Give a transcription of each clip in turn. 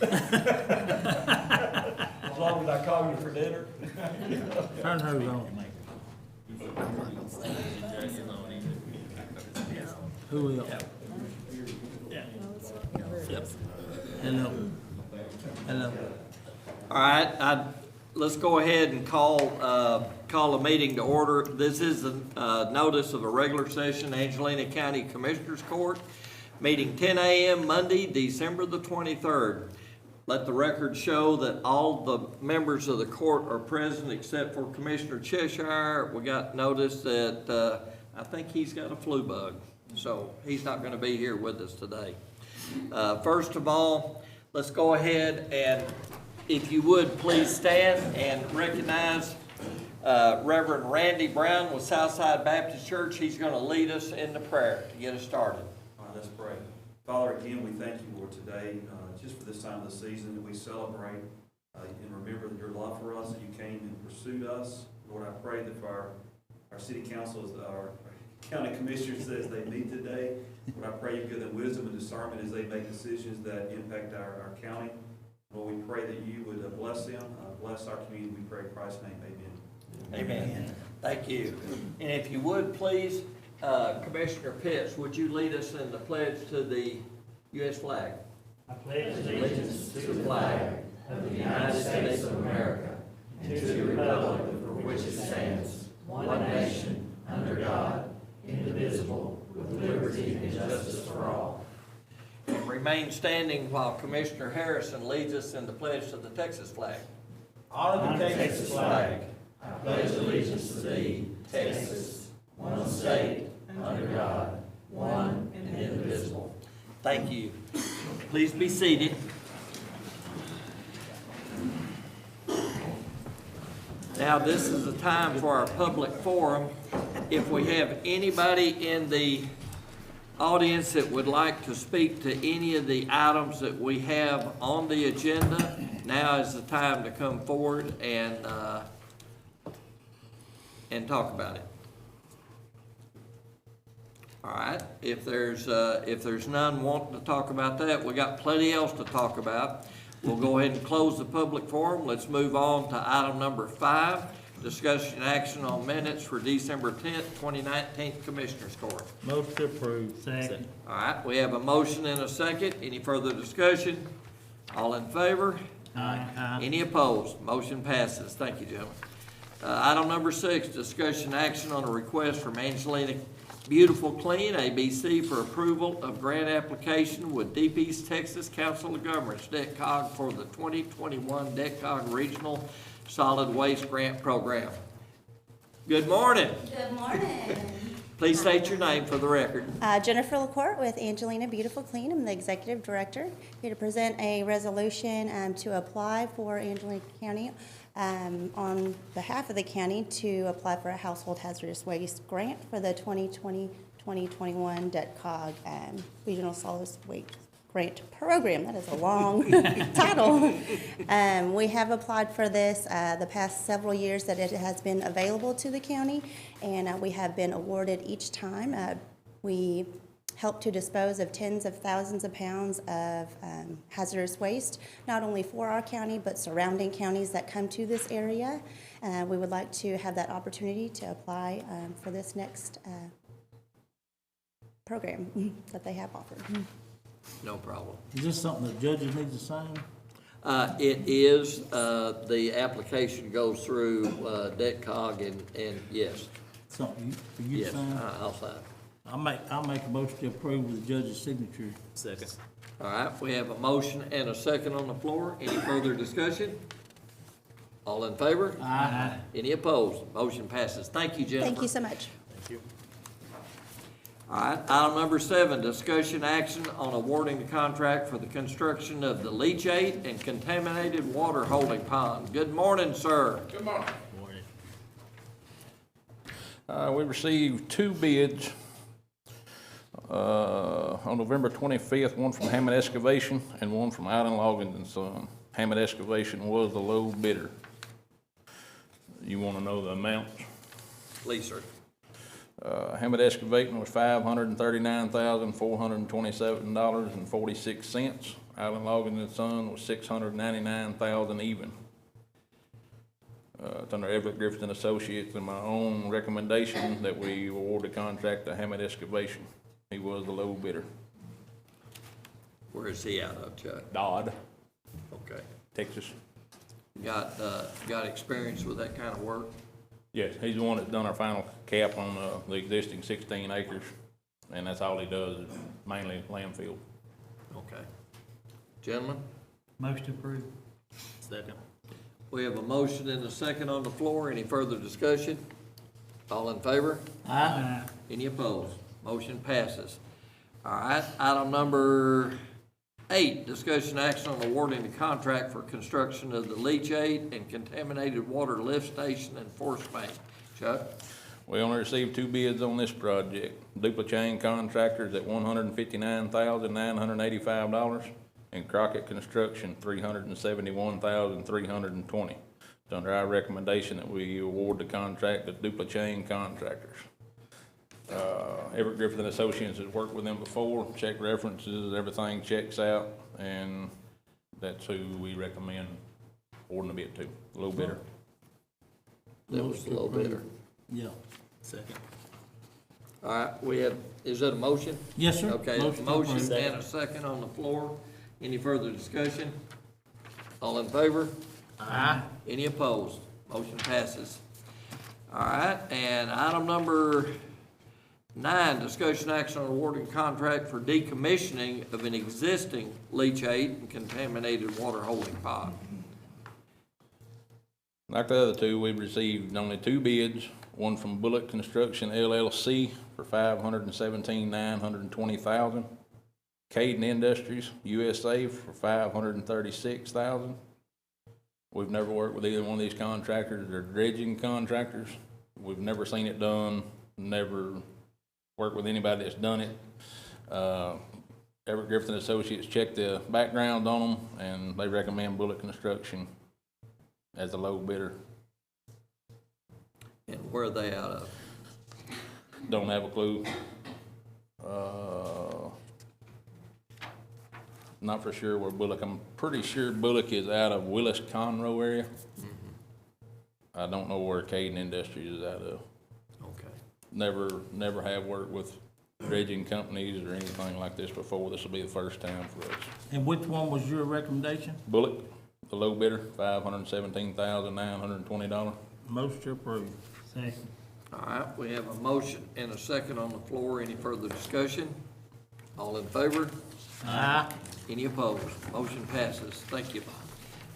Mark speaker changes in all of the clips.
Speaker 1: As long as I call you for dinner.
Speaker 2: Turn hers on. Who will? Hello. Hello.
Speaker 1: All right, let's go ahead and call a meeting to order. This is a notice of a regular session, Angelina County Commissioners Court, meeting 10 a.m. Monday, December the 23rd. Let the record show that all the members of the court are present except for Commissioner Cheshire. We got notice that I think he's got a flu bug, so he's not going to be here with us today. First of all, let's go ahead and, if you would, please stand and recognize Reverend Randy Brown with Southside Baptist Church. He's going to lead us in the prayer to get us started.
Speaker 3: All right, let's pray. Father, again, we thank you, Lord, today, just for this time of the season that we celebrate and remember that your love for us, that you came and pursued us. Lord, I pray that for our city councils, our county commissioners as they meet today, Lord, I pray you give them wisdom and discernment as they make decisions that impact our county. Lord, we pray that you would bless them, bless our community. We pray in Christ's name, amen.
Speaker 1: Amen. Thank you. And if you would, please, Commissioner Pitts, would you lead us in the pledge to the U.S. flag?
Speaker 4: I pledge allegiance to the flag of the United States of America, and to the republic for which it stands, one nation, under God, indivisible, with liberty and justice for all.
Speaker 1: And remain standing while Commissioner Harrison leads us in the pledge to the Texas flag.
Speaker 4: Honor the Texas flag. I pledge allegiance to thee, Texas, one state, under God, one and indivisible.
Speaker 1: Thank you. Please be seated. Now, this is the time for our public forum. If we have anybody in the audience that would like to speak to any of the items that we have on the agenda, now is the time to come forward and talk about it. All right, if there's none wanting to talk about that, we got plenty else to talk about. We'll go ahead and close the public forum. Let's move on to item number 5, discussion and action on minutes for December 10th, 2019 Commissioners Court.
Speaker 2: Motion to approve. Second.
Speaker 1: All right, we have a motion and a second. Any further discussion? All in favor?
Speaker 2: Aye.
Speaker 1: Any opposed? Motion passes. Thank you, gentlemen. Item number 6, discussion action on a request from Angelina Beautiful Clean, ABC, for approval of grant application with Deep East Texas Council of Governments, DECCOG, for the 2021 DECCOG Regional Solid Waste Grant Program. Good morning.
Speaker 5: Good morning.
Speaker 1: Please state your name for the record.
Speaker 5: Jennifer LaCourte with Angelina Beautiful Clean. I'm the executive director. Here to present a resolution to apply for Angelina County on behalf of the county to apply for a household hazardous waste grant for the 2020-2021 DECCOG Regional Solid Waste Grant Program. That is a long title. We have applied for this the past several years that it has been available to the county, and we have been awarded each time. We help to dispose of tens of thousands of pounds of hazardous waste, not only for our county, but surrounding counties that come to this area. We would like to have that opportunity to apply for this next program that they have offered.
Speaker 1: No problem.
Speaker 2: Is this something the judges need to sign?
Speaker 1: It is, the application goes through DECCOG, and yes,
Speaker 2: Something for you to
Speaker 1: yes,
Speaker 2: sign?
Speaker 1: I'll sign.
Speaker 2: I'll make a motion to approve with the judge's signature.
Speaker 4: Second.
Speaker 1: All right, we have a motion and a second on the floor. Any further discussion? All in favor?
Speaker 2: Aye.
Speaker 1: Any opposed? Motion passes. Thank you, Jennifer.
Speaker 5: Thank you so much.
Speaker 4: Thank you.
Speaker 1: All right, item number 7, discussion action on awarding the contract for the construction of the leachate and contaminated water holding pond. Good morning, sir.
Speaker 6: Good morning.
Speaker 4: Morning.
Speaker 6: We received 2 bids on November 25th, one from Hammond Excavation and one from Allen Loggins and Son. Hammond Excavation was the low bidder. You want to know the amounts?
Speaker 1: Please, sir.
Speaker 6: Hammond Excavating was $539,427.46. Island Logging and Son was $699,000 even. It's under Everett Griffith and Associates, and my own recommendation that we award the contract to Hammett Excavation. He was the low bidder.
Speaker 1: Where is he out of, Chuck?
Speaker 6: Dodd,
Speaker 1: Okay.
Speaker 6: Texas.
Speaker 1: Got experience with that kind of work?
Speaker 6: Yes, he's the one that's done our final cap on the existing 16 acres, and that's all he does, is mainly landfill.
Speaker 1: Okay. Gentlemen,
Speaker 2: Motion approved. Second.
Speaker 1: we have a motion and a second on the floor. Any further discussion? All in favor?
Speaker 2: Aye.
Speaker 1: Any opposed? Motion passes. All right, item number 8, discussion action on awarding the contract for construction of the leachate and contaminated water lift station and force main. Chuck?
Speaker 6: We only received 2 bids on this project. Dupla Chain Contractors at $159,985, and Crockett Construction, $371,320. It's under our recommendation that we award the contract to Dupla Chain Contractors. Everett Griffith and Associates has worked with them before, check references, everything checks out, and that's who we recommend awarding the bid to, low bidder.
Speaker 1: That was the low bidder.
Speaker 2: Yeah. Second.
Speaker 1: All right, we have, is that a motion?
Speaker 2: Yes, sir.
Speaker 1: Okay,
Speaker 2: Motion
Speaker 1: motion
Speaker 2: approved.
Speaker 1: and a second on the floor. Any further discussion? All in favor?
Speaker 2: Aye.
Speaker 1: Any opposed? Motion passes. All right, and item number 9, discussion action on awarding contract for decommissioning of an existing leachate and contaminated water holding pond.
Speaker 6: Like the other 2, we've received only 2 bids, one from Bullock Construction LLC for $517,920,000, Caden Industries USA for $536,000. We've never worked with either one of these contractors. They're dredging contractors. We've never seen it done, never worked with anybody that's done it. Everett Griffith and Associates checked the background on them, and they recommend Bullock Construction as the low bidder.
Speaker 1: And where are they out of?
Speaker 6: Don't have a clue. Not for sure where Bullock, I'm pretty sure Bullock is out of Willis Conroe area. I don't know where Caden Industries is out of.
Speaker 1: Okay.
Speaker 6: Never have worked with dredging companies or anything like this before. This will be the first time for us.
Speaker 2: And which one was your recommendation?
Speaker 6: Bullock, the low bidder, $517,920.
Speaker 2: Motion approved. Second.
Speaker 1: All right, we have a motion and a second on the floor. Any further discussion? All in favor?
Speaker 2: Aye.
Speaker 1: Any opposed? Motion passes. Thank you.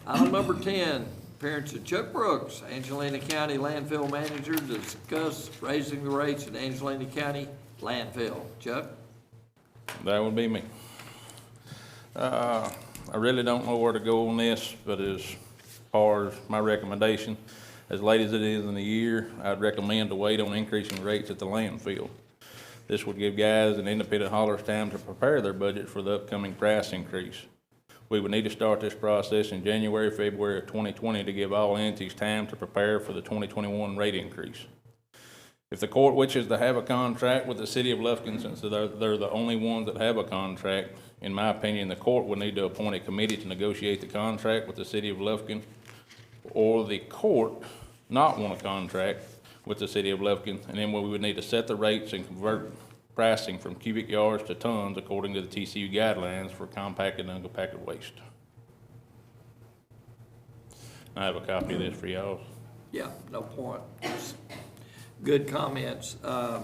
Speaker 1: Item number 10, appearance of Chuck Brooks, Angelina County Landfill Manager, to discuss raising the rates at Angelina County Landfill. Chuck?
Speaker 6: That would be me. I really don't know where to go on this, but as far as my recommendation, as late as it is in the year, I'd recommend to wait on increasing rates at the landfill. This would give guys and independent haulers time to prepare their budget for the upcoming price increase. We would need to start this process in January, February of 2020 to give all entities time to prepare for the 2021 rate increase. If the court wishes to have a contract with the city of Lufkin, since they're the only ones that have a contract, in my opinion, the court would need to appoint a committee to negotiate the contract with the city of Lufkin, or the court not want a contract with the city of Lufkin, and then we would need to set the rates and convert pricing from cubic yards to tons according to the TCU guidelines for compacted and uncompacted waste. I have a copy of this for y'all.
Speaker 1: Yeah, no point. Good comments. I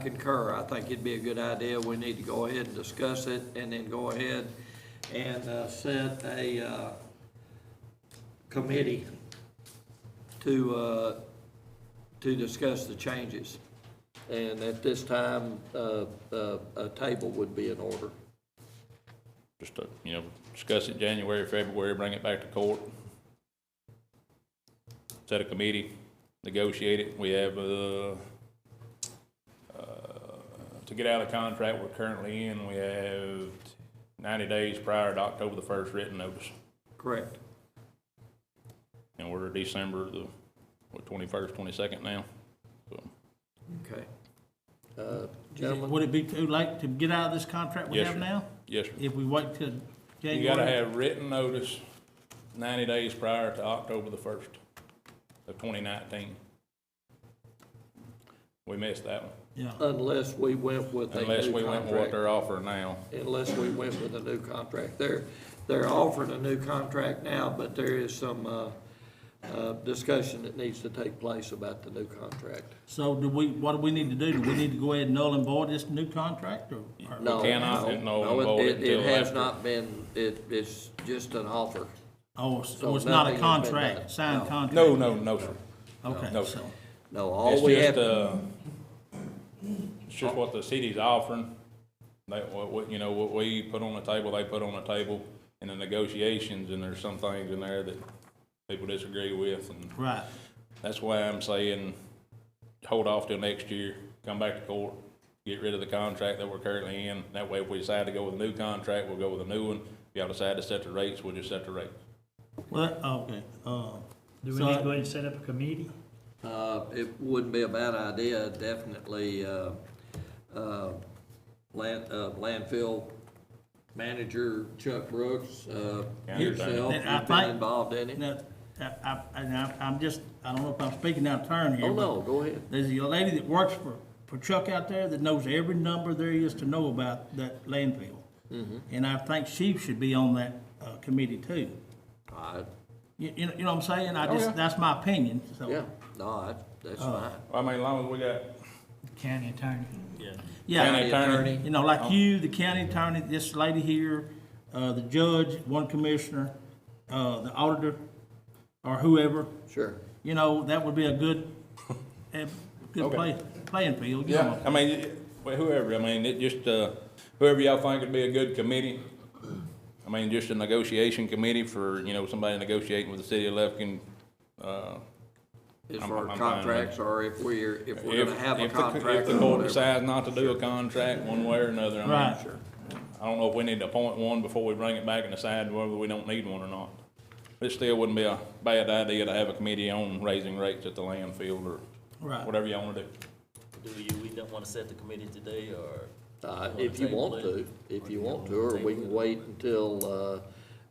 Speaker 1: concur. I think it'd be a good idea. We need to go ahead and discuss it, and then go ahead and set a committee to discuss the changes. And at this time, a table would be in order.
Speaker 6: Just to, discuss it January, February, bring it back to court. Set a committee, negotiate it. We have, to get out of the contract we're currently in, we have 90 days prior to October the 1st written notice.
Speaker 1: Correct.
Speaker 6: And we're December the 21st, 22nd now. So.
Speaker 1: Okay. Gentlemen?
Speaker 2: Would it be too late to get out of this contract we
Speaker 6: Yes,
Speaker 2: have
Speaker 6: sir.
Speaker 2: now?
Speaker 6: Yes, sir.
Speaker 2: If we wait till
Speaker 6: You gotta have written notice 90 days prior to October the 1st of 2019. We missed that one.
Speaker 2: Yeah,
Speaker 1: Unless we went with a new
Speaker 6: Unless we went with what
Speaker 1: contract.
Speaker 6: they're offering now.
Speaker 1: Unless we went with a new contract. They're offering a new contract now, but there is some, discussion that needs to take place about the new contract.
Speaker 2: so what do we need to do? Do we need to go ahead and null and void this new contract, or?
Speaker 1: No,
Speaker 6: cannot
Speaker 1: no,
Speaker 6: null and
Speaker 1: no,
Speaker 6: void
Speaker 1: it
Speaker 6: until
Speaker 1: has
Speaker 6: after.
Speaker 1: not been, it's just an offer.
Speaker 2: Oh,
Speaker 1: So
Speaker 2: so it's not
Speaker 1: nothing
Speaker 2: a
Speaker 1: has been
Speaker 2: contract,
Speaker 1: done.
Speaker 2: signed
Speaker 1: No.
Speaker 2: contract?
Speaker 6: No, sir.
Speaker 2: Okay,
Speaker 6: No.
Speaker 2: so,
Speaker 1: No, all
Speaker 6: It's
Speaker 1: we
Speaker 6: just,
Speaker 1: have,
Speaker 6: it's just what the city's offering. What we put on the table, they put on the table in the negotiations, and there's some things in there that people disagree with, and
Speaker 2: right,
Speaker 6: that's why I'm saying, hold off till next year, come back to court, get rid of the contract that we're currently in. That way, if we decide to go with a new contract, we'll go with a new one. If y'all decide to set the rates, we'll just set the rates.
Speaker 2: well, okay,
Speaker 7: Do we
Speaker 2: So
Speaker 7: need
Speaker 2: I-
Speaker 7: to go ahead and set up a committee?
Speaker 1: it wouldn't be a bad idea, definitely, landfill manager Chuck Brooks,
Speaker 6: County
Speaker 1: yourself,
Speaker 6: attorney.
Speaker 1: you've
Speaker 2: I
Speaker 1: been
Speaker 2: think-
Speaker 1: involved in it.
Speaker 2: now, I'm just, I don't know if I'm speaking out of turn here.
Speaker 1: Oh,
Speaker 2: but
Speaker 1: no, go ahead.
Speaker 2: There's a lady that works for Chuck out there that knows every number there is to know about that landfill.
Speaker 1: Mm-hmm.
Speaker 2: And I think she should be on that, committee too.
Speaker 1: I,
Speaker 2: You know what I'm saying?
Speaker 6: Oh, yeah.
Speaker 2: That's my opinion, so.
Speaker 1: yeah, no, that's fine.
Speaker 6: I mean, as long as we got
Speaker 7: County attorney.
Speaker 2: Yeah,
Speaker 6: county attorney.
Speaker 2: you know, like you, the county attorney, this lady here, the judge, one commissioner, the auditor, or whoever,
Speaker 1: Sure.
Speaker 2: you know, that would be a good
Speaker 6: Okay.
Speaker 2: playing field, you
Speaker 6: Yeah,
Speaker 2: know.
Speaker 6: I mean, whoever, I mean, it just, whoever y'all think would be a good committee. I mean, just a negotiation committee for, somebody negotiating with the city of Lufkin.
Speaker 1: As
Speaker 6: I'm-
Speaker 1: far
Speaker 6: I'm
Speaker 1: as
Speaker 6: fine with
Speaker 1: contracts, or if we're gonna have a
Speaker 6: If
Speaker 1: contract
Speaker 6: the
Speaker 1: or
Speaker 6: court
Speaker 1: whatever.
Speaker 6: decides not to do a contract one way or another, I mean,
Speaker 2: Right.
Speaker 6: I don't know if we need to appoint one before we bring it back and decide whether we don't need one or not. It still wouldn't be a bad idea to have a committee on raising rates at the landfill or
Speaker 2: Right.
Speaker 6: whatever y'all wanna do.
Speaker 4: We don't wanna set the committee today, or?
Speaker 1: If you want to, or we can wait until,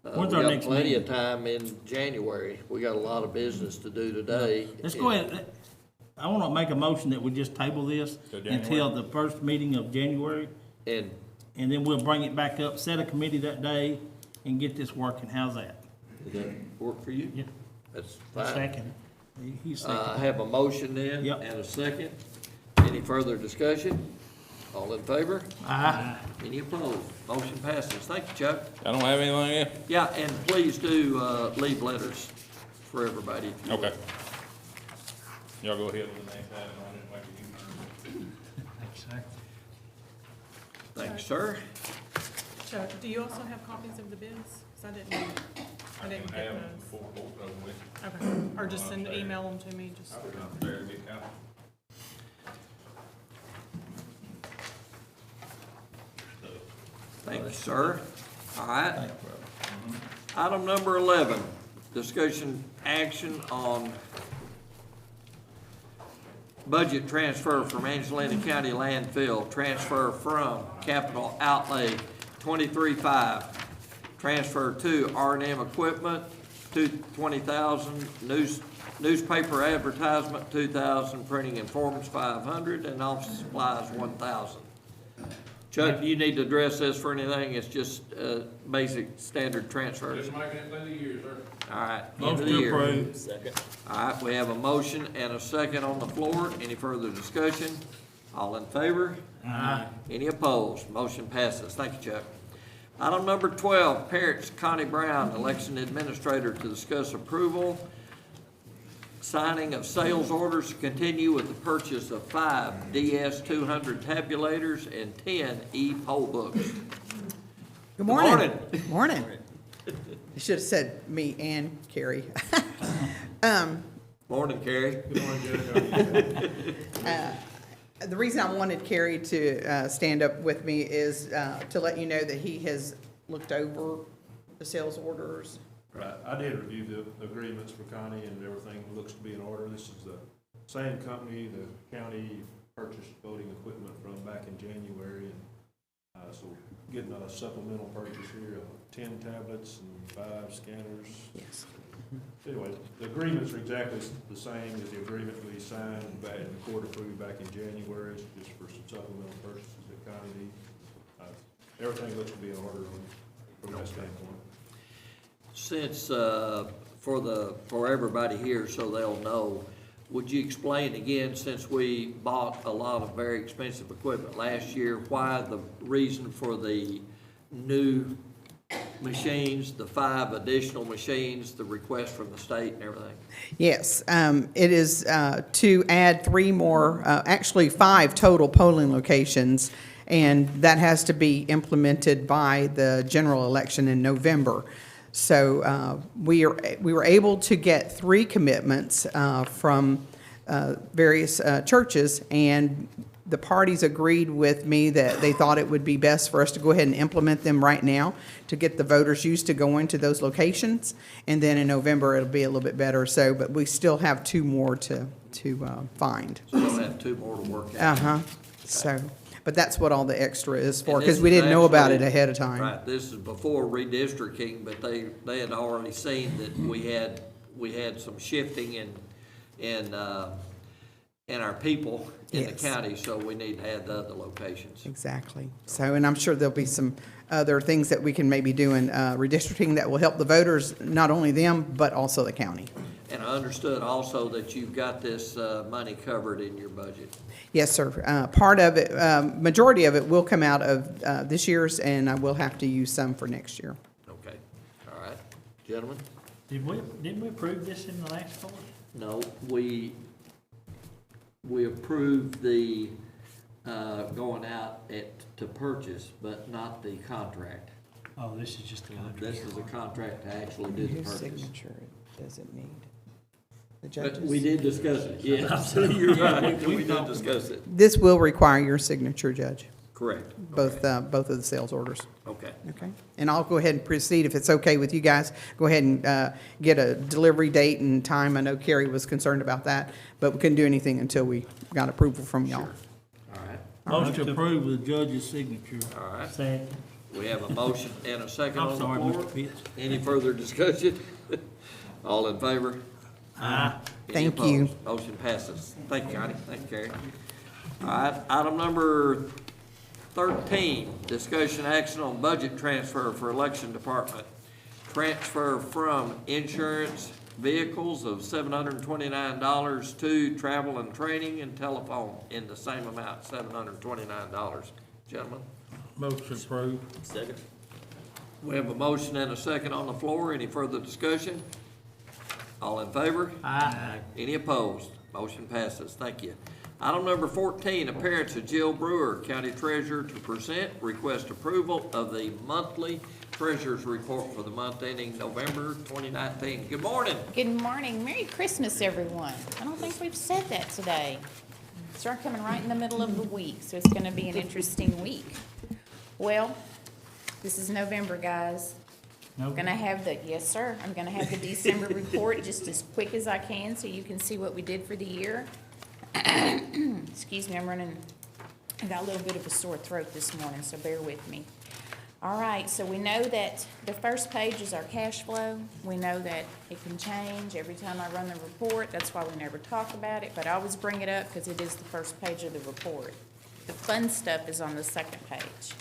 Speaker 1: we
Speaker 2: When's our
Speaker 1: got
Speaker 2: next
Speaker 1: plenty of
Speaker 2: meeting?
Speaker 1: time in January. We got a lot of business to do today.
Speaker 2: Let's go ahead, I wanna make a motion that we just table this
Speaker 6: Till January?
Speaker 2: until the first meeting of January,
Speaker 1: And,
Speaker 2: and then we'll bring it back up, set a committee that day, and get this working, how's that?
Speaker 1: does that work for you?
Speaker 2: Yeah.
Speaker 1: That's fine.
Speaker 7: Second.
Speaker 2: He's
Speaker 1: I
Speaker 2: thinking,
Speaker 1: have a motion then,
Speaker 2: Yep.
Speaker 1: and a second. Any further discussion? All in favor? Any opposed? Motion passes. Thank you, Chuck.
Speaker 6: I don't have anything else?
Speaker 1: Yeah, and please do, leave letters for everybody. if you would.
Speaker 6: Okay. Y'all go ahead with the next item, I didn't wait for you.
Speaker 7: Thanks, sir.
Speaker 1: Thanks, sir.
Speaker 8: Chuck, do you also have copies of the bids? 'Cause I didn't get
Speaker 6: Have
Speaker 8: those.
Speaker 6: before court over with.
Speaker 8: Okay, or just email them to me, just.
Speaker 6: I'll be down there to get a copy.
Speaker 1: Thank you, sir. All right. Item number 11, discussion action on budget transfer from Angelina County landfill, transfer from capital outlay 23.5, transfer to R&M equipment, 20,000, newspaper advertisement, 2,000, printing and forms, 500, and office supplies, 1,000. Chuck, do you need to address this for anything? It's just, basic standard transfers.
Speaker 6: Just making it through the year, sir.
Speaker 1: All right, end of
Speaker 2: motion
Speaker 1: the
Speaker 2: to
Speaker 1: year.
Speaker 2: approve.
Speaker 4: Second.
Speaker 1: All right, we have a motion and a second on the floor. Any further discussion? All in favor? Any opposed? Motion passes. Thank you, Chuck. Item number 12, Parents Connie Brown, election administrator, to discuss approval, signing of sales orders to continue with the purchase of 5 DS-200 tabulators and 10 e-poll books.
Speaker 9: Good morning.
Speaker 1: morning.
Speaker 9: Morning. You should have said me and Carrie.
Speaker 1: Morning, Carrie.
Speaker 9: The reason I wanted Carrie to stand up with me is to let you know that he has looked over the sales orders.
Speaker 10: Right, I did review the agreements for Connie, and everything looks to be in order. This is the same company the county purchased voting equipment from back in January, and So getting a supplemental purchase here of 10 tablets and 5 scanners.
Speaker 9: Yes.
Speaker 10: Anyway, the agreements are exactly the same as the agreement we signed back, and the court approved back in January, it's just for some supplemental purchases that county needs. Everything looks to be in order from that standpoint.
Speaker 1: Since, for everybody here, so they'll know, would you explain again, since we bought a lot of very expensive equipment last year, why the reason for the new machines, the 5 additional machines, the request from the state and everything?
Speaker 9: Yes, it is to add 3 more, actually 5 total polling locations, and that has to be implemented by the general election in November. So we were able to get 3 commitments from various churches, and the parties agreed with me that they thought it would be best for us to go ahead and implement them right now to get the voters used to going to those locations, and then in November it'll be a little bit better. So, but we still have 2 more to find.
Speaker 1: So we'll have 2 more to work out.
Speaker 9: So, but that's what all the extra is for,
Speaker 1: And
Speaker 9: because
Speaker 1: this
Speaker 9: we
Speaker 1: is
Speaker 9: didn't know about it
Speaker 1: actually-
Speaker 9: ahead of time.
Speaker 1: Right, this is before redistricting, but they had already seen that we had some shifting in our people in the
Speaker 9: Yes.
Speaker 1: county, so we need to add the other locations.
Speaker 9: Exactly. So, and I'm sure there'll be some other things that we can maybe do in redistricting that will help the voters, not only them, but also the county.
Speaker 1: And I understood also that you've got this money covered in your budget.
Speaker 9: Yes, sir. Part of it, majority of it will come out of this year's, and I will have to use some for next year.
Speaker 1: Okay, all right. Gentlemen?
Speaker 7: Didn't we approve this in the last court?
Speaker 1: No, we approved the going out to purchase, but not the contract.
Speaker 7: Oh, this is just the contract.
Speaker 1: This is a contract to actually do the
Speaker 9: Whose
Speaker 1: purchase.
Speaker 9: signature does it need? The
Speaker 1: But
Speaker 9: judge's?
Speaker 1: we did discuss it, yes. You're right, we did discuss it.
Speaker 9: This will require your signature, Judge,
Speaker 1: Correct.
Speaker 9: both of the sales orders.
Speaker 1: Okay.
Speaker 9: Okay, and I'll go ahead and proceed, if it's okay with you guys, go ahead and get a delivery date and time. I know Carrie was concerned about that, but we couldn't do anything until we got approval from y'all.
Speaker 1: Sure. All right,
Speaker 2: Motion to approve with the judge's signature.
Speaker 1: all right.
Speaker 7: Second.
Speaker 1: We have a motion and a second
Speaker 2: I'm
Speaker 1: on the
Speaker 2: sorry,
Speaker 1: floor.
Speaker 2: Mr. Pitts.
Speaker 1: Any further discussion? All in favor?
Speaker 2: Aye.
Speaker 1: Any
Speaker 9: Thank you.
Speaker 1: opposed? Motion passes. Thank you, Connie. Thank you, Carrie. All right, item number 13, discussion action on budget transfer for election department. Transfer from insurance vehicles of $729 to travel and training and telephone in the same amount, $729. Gentlemen?
Speaker 2: Motion approved.
Speaker 1: Second. We have a motion and a second on the floor. Any further discussion? All in favor?
Speaker 2: Aye.
Speaker 1: Any opposed? Motion passes. Thank you. Item number 14, appearance of Jill Brewer, County Treasurer, to present, request approval of the monthly Treasurer's Report for the month ending November 2019. Good morning.
Speaker 11: Good morning. Merry Christmas, everyone. I don't think we've said that today. Start coming right in the middle of the week, so it's going to be an interesting week. Well, this is November, guys. I'm gonna have yes, sir, I'm gonna have the December report just as quick as I can so you can see what we did for the year. Excuse me, I got a little bit of a sore throat this morning, so bear with me. All right, so we know that the first page is our cash flow. We know that it can change every time I run the report. That's why we never talk about it, but I always bring it up because it is the first page of the report. The fun stuff is on the second page.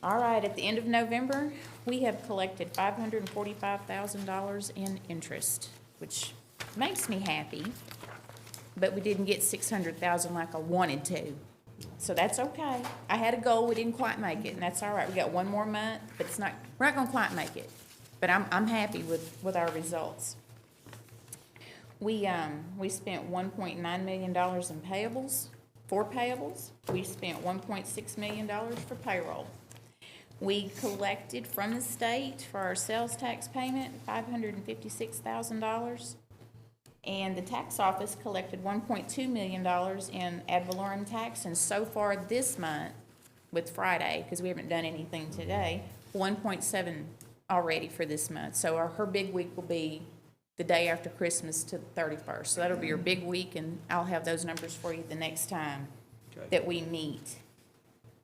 Speaker 11: All right, at the end of November, we have collected $545,000 in interest, which makes me happy, but we didn't get $600,000 like I wanted to. So that's okay. I had a goal, we didn't quite make it, and that's all right. We got one more month, but we're not gonna quite make it. But I'm happy with our results. We spent $1.9 million in payables, for payables. We spent $1.6 million for payroll. We collected from the state for our sales tax payment, $556,000. And the tax office collected $1.2 million in ad valorem tax. And so far this month, with Friday, because we haven't done anything today, 1.7 already for this month. So her big week will be the day after Christmas to the 31st. So that'll be your big week, and I'll have those numbers for you the next time that we meet.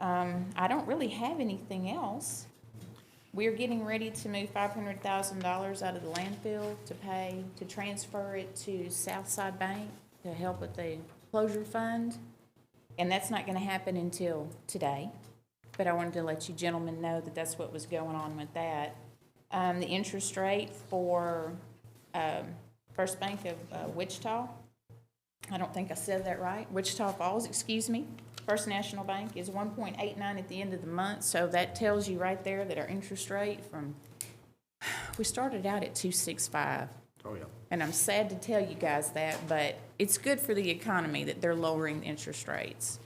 Speaker 11: I don't really have anything else. We're getting ready to move $500,000 out of the landfill to transfer it to Southside Bank to help with the closure fund. And that's not gonna happen until today, but I wanted to let you gentlemen know that that's what was going on with that. The interest rate for, First Bank of Wichita, I don't think I said that right, Wichita Falls, excuse me, First National Bank is 1.89 at the end of the month, so that tells you right there that our interest rate we started out at 2.65.
Speaker 1: Oh, yeah.
Speaker 11: And I'm sad to tell you guys that, but it's good for the economy that they're lowering interest rates.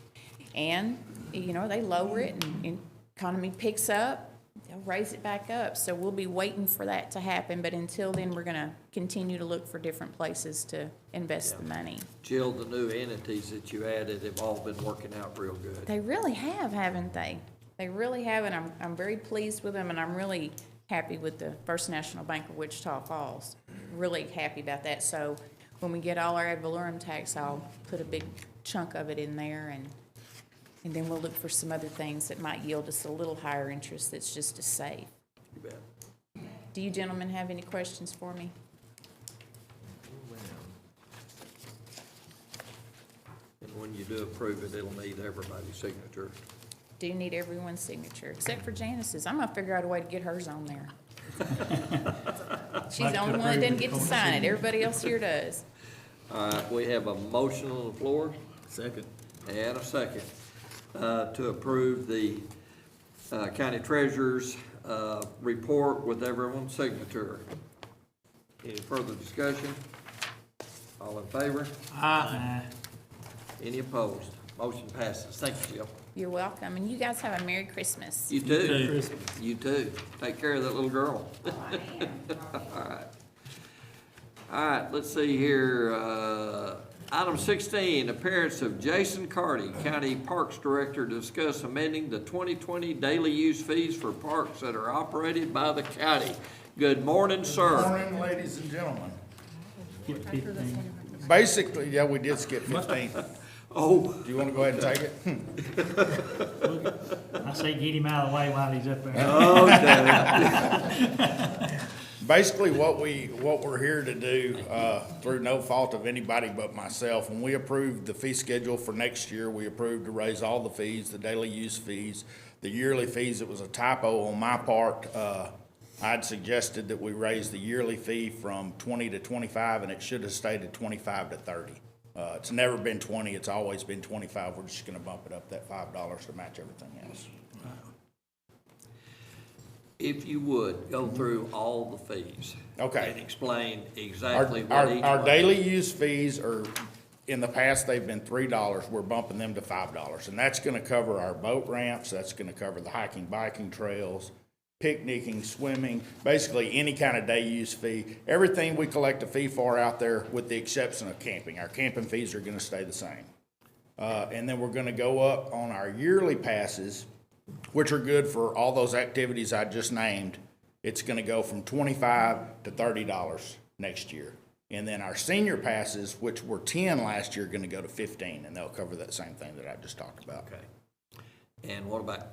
Speaker 11: And, they lower it and economy picks up, they'll raise it back up. So we'll be waiting for that to happen, but until then, we're gonna continue to look for different places to invest the money.
Speaker 1: Jill, the new entities that you added have all been working out real good.
Speaker 11: They really have, haven't they? They really have, and I'm very pleased with them, and I'm really happy with the First National Bank of Wichita Falls. Really happy about that. So when we get all our ad valorem tax, I'll put a big chunk of it in there, and then we'll look for some other things that might yield us a little higher interest that's just as safe.
Speaker 1: You bet.
Speaker 11: Do you gentlemen have any questions for me?
Speaker 1: And when you do approve it, it'll need everybody's signature.
Speaker 11: Do need everyone's signature, except for Janice's. I'm gonna figure out a way to get hers on there. She's the only one that doesn't get to sign it. Everybody else here does.
Speaker 1: All right, we have a motion on the floor
Speaker 2: Second.
Speaker 1: and a second to approve the county treasurer's report with everyone's signature. Any further discussion? All in favor?
Speaker 7: Aye.
Speaker 1: Any opposed? Motion passes. Thank you, Jill.
Speaker 11: You're welcome, and you guys have a Merry Christmas.
Speaker 1: You too.
Speaker 2: Too.
Speaker 1: You too. Take care of that little girl. All right, let's see here. Item 16, appearance of Jason Carty, County Parks Director, to discuss amending the 2020 daily use fees for parks that are operated by the county. Good morning, sir.
Speaker 12: Good morning, ladies and gentlemen.
Speaker 2: Get 15.
Speaker 12: Basically, yeah, we did skip 15.
Speaker 1: Oh,
Speaker 12: Do you want to go ahead and take it?
Speaker 7: I say get him out of the way while he's up there.
Speaker 1: okay.
Speaker 12: Basically, what we're here to do, through no fault of anybody but myself, when we approved the fee schedule for next year, we approved to raise all the fees, the daily use fees, the yearly fees. It was a typo on my part. I'd suggested that we raise the yearly fee from 20 to 25, and it should have stayed at 25 to 30. It's never been 20, it's always been 25. We're just gonna bump it up that $5 to match everything else.
Speaker 1: If you would, go through all the fees.
Speaker 12: Okay.
Speaker 1: And explain
Speaker 12: Our,
Speaker 1: exactly what
Speaker 12: our,
Speaker 1: each
Speaker 12: our
Speaker 1: one
Speaker 12: daily
Speaker 1: is.
Speaker 12: use fees are, in the past, they've been $3. We're bumping them to $5. And that's gonna cover our boat ramps, that's gonna cover the hiking, biking trails, picnicking, swimming, basically any kind of day use fee. Everything we collect a fee for out there, with the exception of camping. Our camping fees are gonna stay the same. And then we're gonna go up on our yearly passes, which are good for all those activities I just named. It's gonna go from $25 to $30 next year. And then our senior passes, which were 10 last year, are gonna go to 15, and they'll cover that same thing that I just talked about.
Speaker 1: Okay. And what about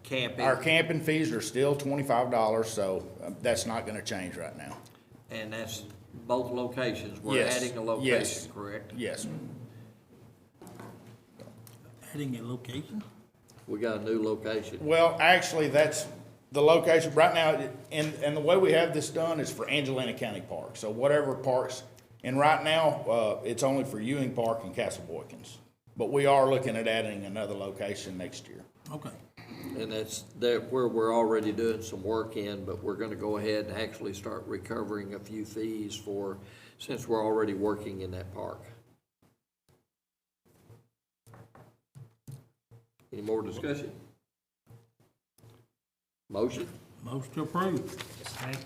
Speaker 1: camping?
Speaker 12: Our camping fees are still $25, so that's not gonna change right now.
Speaker 1: And that's both locations. We're
Speaker 12: Yes,
Speaker 1: adding a
Speaker 12: yes.
Speaker 1: location, correct?
Speaker 12: Yes.
Speaker 2: Adding a location?
Speaker 1: We got a new location.
Speaker 12: Well, actually, that's the location, right now, and the way we have this done is for Angelina County Park. So whatever parks, and right now, it's only for Ewing Park and Castle Boykins. But we are looking at adding another location next year.
Speaker 2: Okay.
Speaker 1: And that's where we're already doing some work in, but we're gonna go ahead and actually start recovering a few fees since we're already working in that park. Any more discussion? Motion?
Speaker 2: Motion to approve.
Speaker 7: Second.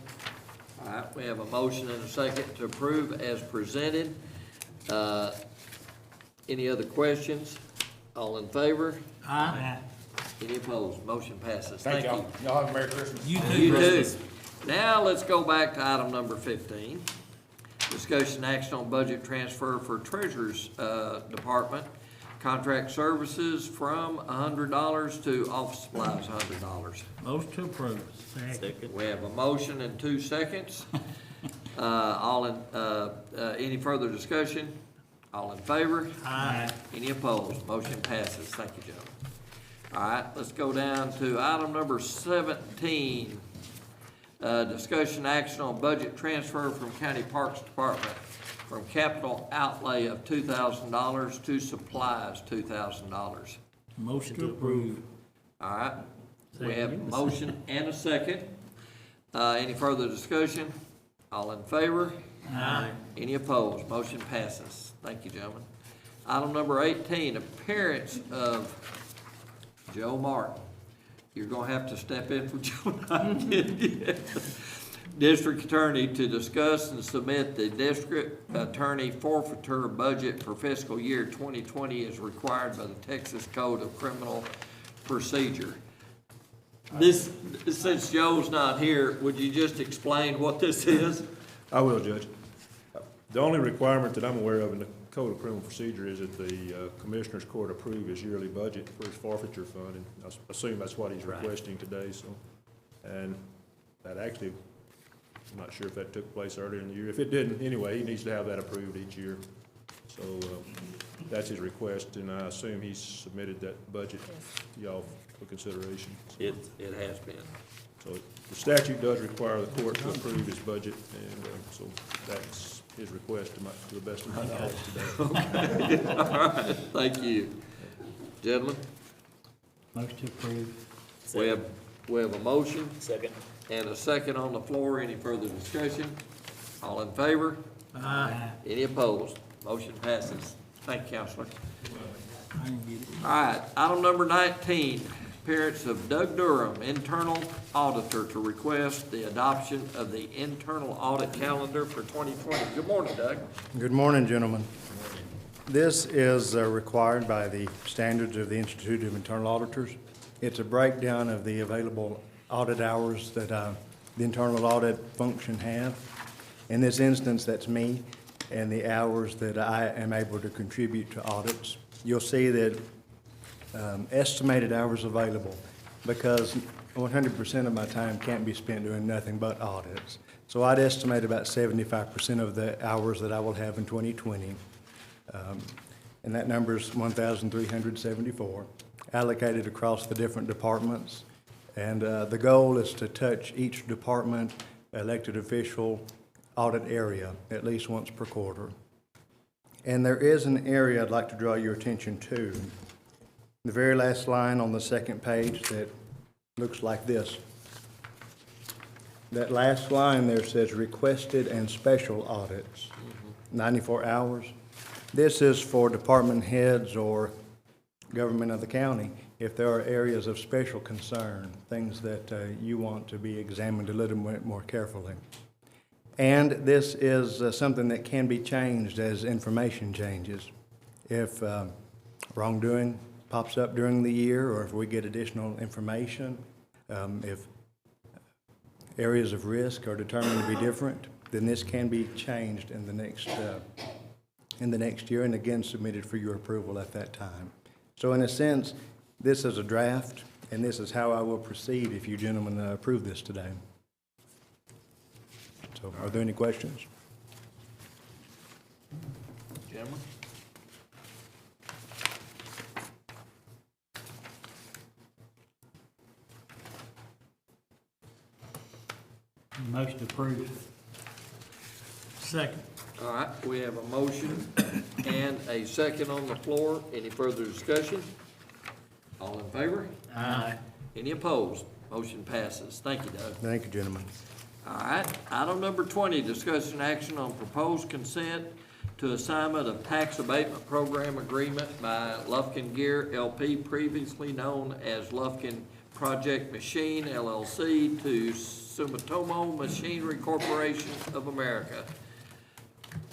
Speaker 1: All right, we have a motion and a second to approve as presented. Any other questions? All in favor?
Speaker 2: Aye.
Speaker 1: Any opposed? Motion passes.
Speaker 12: Thank y'all. Y'all have a Merry Christmas.
Speaker 2: You too.
Speaker 1: You too.
Speaker 2: Chris.
Speaker 1: Now, let's go back to item number 15. Discussion action on budget transfer for Treasurer's Department. Contract services from $100 to office supplies, $100.
Speaker 2: Motion to approve.
Speaker 7: Second.
Speaker 1: We have a motion and 2 seconds. Any further discussion? All in favor?
Speaker 7: Aye.
Speaker 1: Any opposed? Motion passes. Thank you, gentlemen. All right, let's go down to item number 17. Discussion action on budget transfer from County Parks Department from capital outlay of $2,000 to supplies $2,000.
Speaker 2: Motion to approve.
Speaker 1: All right, we have a motion and a second. Any further discussion? All in favor?
Speaker 7: Aye.
Speaker 1: Any opposed? Motion passes. Thank you, gentlemen. Item number 18, appearance of Joe Martin. You're gonna have to step in for Joe. District Attorney to discuss and submit the District Attorney forfeiture budget for fiscal year 2020 as required by the Texas Code of Criminal Procedure. This, since Joe's not here, would you just explain what this is?
Speaker 10: I will, Judge. The only requirement that I'm aware of in the Code of Criminal Procedure is that the Commissioners Court approve his yearly budget for his forfeiture fund, and I assume that's what he's requesting today, so. And that actually, I'm not sure if that took place earlier in the year. If it didn't, anyway, he needs to have that approved each year. So that's his request, and I assume he's submitted that budget to y'all for consideration.
Speaker 1: It has been.
Speaker 10: So the statute does require the court to approve his budget, and so that's his request to the best of my knowledge today.
Speaker 1: Okay, all right, thank you. Gentlemen,
Speaker 7: Motion to approve.
Speaker 1: we have a motion
Speaker 4: Second.
Speaker 1: and a second on the floor. Any further discussion? All in favor?
Speaker 7: Aye.
Speaker 1: Any opposed? Motion passes. Thank you, Counselor.
Speaker 2: I can get it.
Speaker 1: All right, item number 19, appearance of Doug Durham, internal auditor, to request the adoption of the internal audit calendar for 2020. Good morning, Doug.
Speaker 13: Good morning, gentlemen. This is required by the standards of the Institute of Internal Auditors. It's a breakdown of the available audit hours that the internal audit function have. In this instance, that's me and the hours that I am able to contribute to audits. You'll see that estimated hours available, because 100% of my time can't be spent doing nothing but audits. So I'd estimate about 75% of the hours that I will have in 2020. And that number is 1,374, allocated across the different departments. And the goal is to touch each department, elected official, audit area at least once per quarter. And there is an area I'd like to draw your attention to. The very last line on the second page that looks like this. That last line there says requested and special audits, 94 hours. This is for department heads or government of the county if there are areas of special concern, things that you want to be examined a little bit more carefully. And this is something that can be changed as information changes. If wrongdoing pops up during the year, or if we get additional information, if areas of risk are determined to be different, then this can be changed in the next year, and again submitted for your approval at that time. So in a sense, this is a draft, and this is how I will proceed if you gentlemen approve this today. So are there any questions?
Speaker 1: Gentlemen?
Speaker 7: Motion to approve.
Speaker 2: Second.
Speaker 1: All right, we have a motion and a second on the floor. Any further discussion? All in favor?
Speaker 7: Aye.
Speaker 1: Any opposed? Motion passes. Thank you, Doug.
Speaker 13: Thank you, gentlemen.
Speaker 1: All right, item number 20, discussion action on proposed consent to assignment of tax abatement program agreement by Lufkin Gear LP, previously known as Lufkin Project Machine LLC, to Sumitomo Machinery Corporation of America.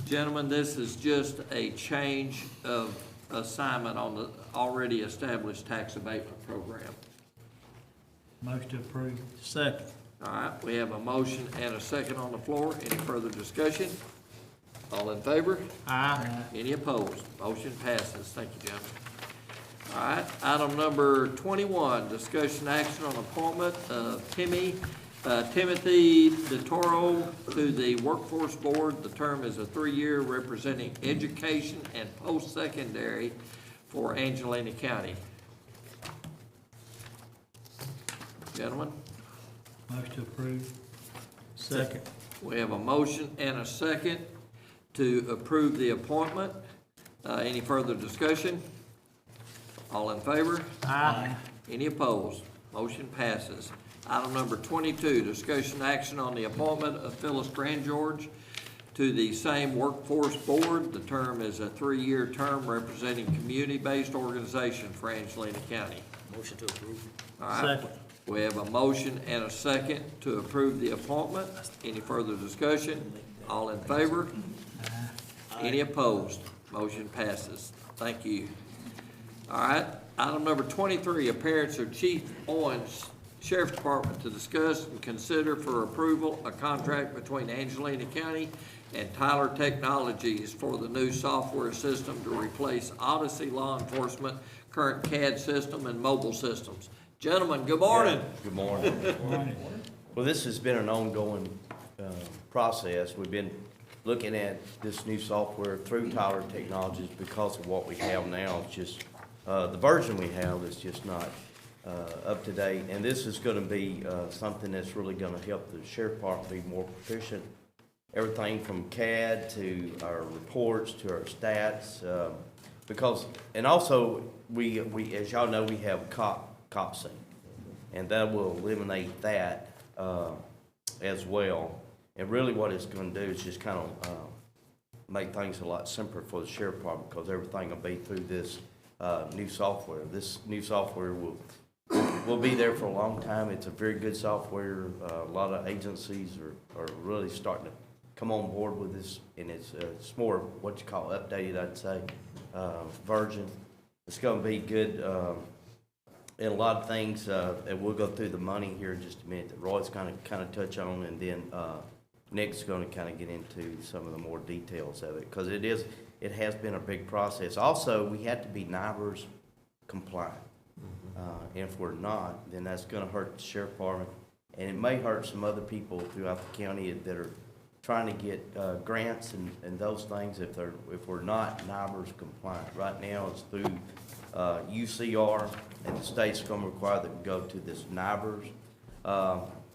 Speaker 1: Gentlemen, this is just a change of assignment on the already established tax abatement program.
Speaker 7: Motion to approve.
Speaker 2: Second.
Speaker 1: All right, we have a motion and a second on the floor. Any further discussion? All in favor?
Speaker 2: Aye.
Speaker 1: Any opposed? Motion passes. Thank you, gentlemen. All right, item number 21, discussion action on appointment of Timothy DeToro to the Workforce Board. The term is a 3-year representing education and post-secondary for Angelina County. Gentlemen,
Speaker 7: Motion to approve. Second.
Speaker 1: we have a motion and a second to approve the appointment. Any further discussion? All in favor?
Speaker 7: Aye.
Speaker 1: Any opposed? Motion passes. Item number 22, discussion action on the appointment of Phyllis Grandgeorge to the same Workforce Board. The term is a 3-year term representing community-based organization for Angelina County.
Speaker 4: Motion to approve.
Speaker 1: All right.
Speaker 7: Second.
Speaker 1: We have a motion and a second to approve the appointment. Any further discussion? All in favor? Any opposed? Motion passes. Thank you. All right, item number 23, appearance of Chief Owens, Sheriff's Department, to discuss and consider for approval a contract between Angelina County and Tyler Technologies for the new software system to replace Odyssey Law Enforcement current CAD system and mobile systems. Gentlemen, good morning.
Speaker 14: Good morning. Well, this has been an ongoing process. We've been looking at this new software through Tyler Technologies because of what we have now. It's just, the version we have is just not up to date. And this is gonna be something that's really gonna help the Sheriff Department be more proficient. Everything from CAD to our reports to our stats. Because, and also, we as y'all know, we have cop sync. And that will eliminate that as well. And really what it's gonna do is just kind of make things a lot simpler for the Sheriff Department because everything will be through this new software. This new software will be there for a long time. It's a very good software. A lot of agencies are really starting to come on board with this, and it's more what you call updated, I'd say, version. It's gonna be good in a lot of things, and we'll go through the money here in just a minute that Roy's kind of touch on, and then Nick's going to kind of get into some of the more details of it, because it has been a big process. Also, we have to be NIBRS compliant. And if we're not, then that's going to hurt the Sheriff Department, and it may hurt some other people throughout the county that are trying to get grants and those things if we're not NIBRS compliant. Right now, it's through UCR, and the state's going to require that we go to this NIBRS.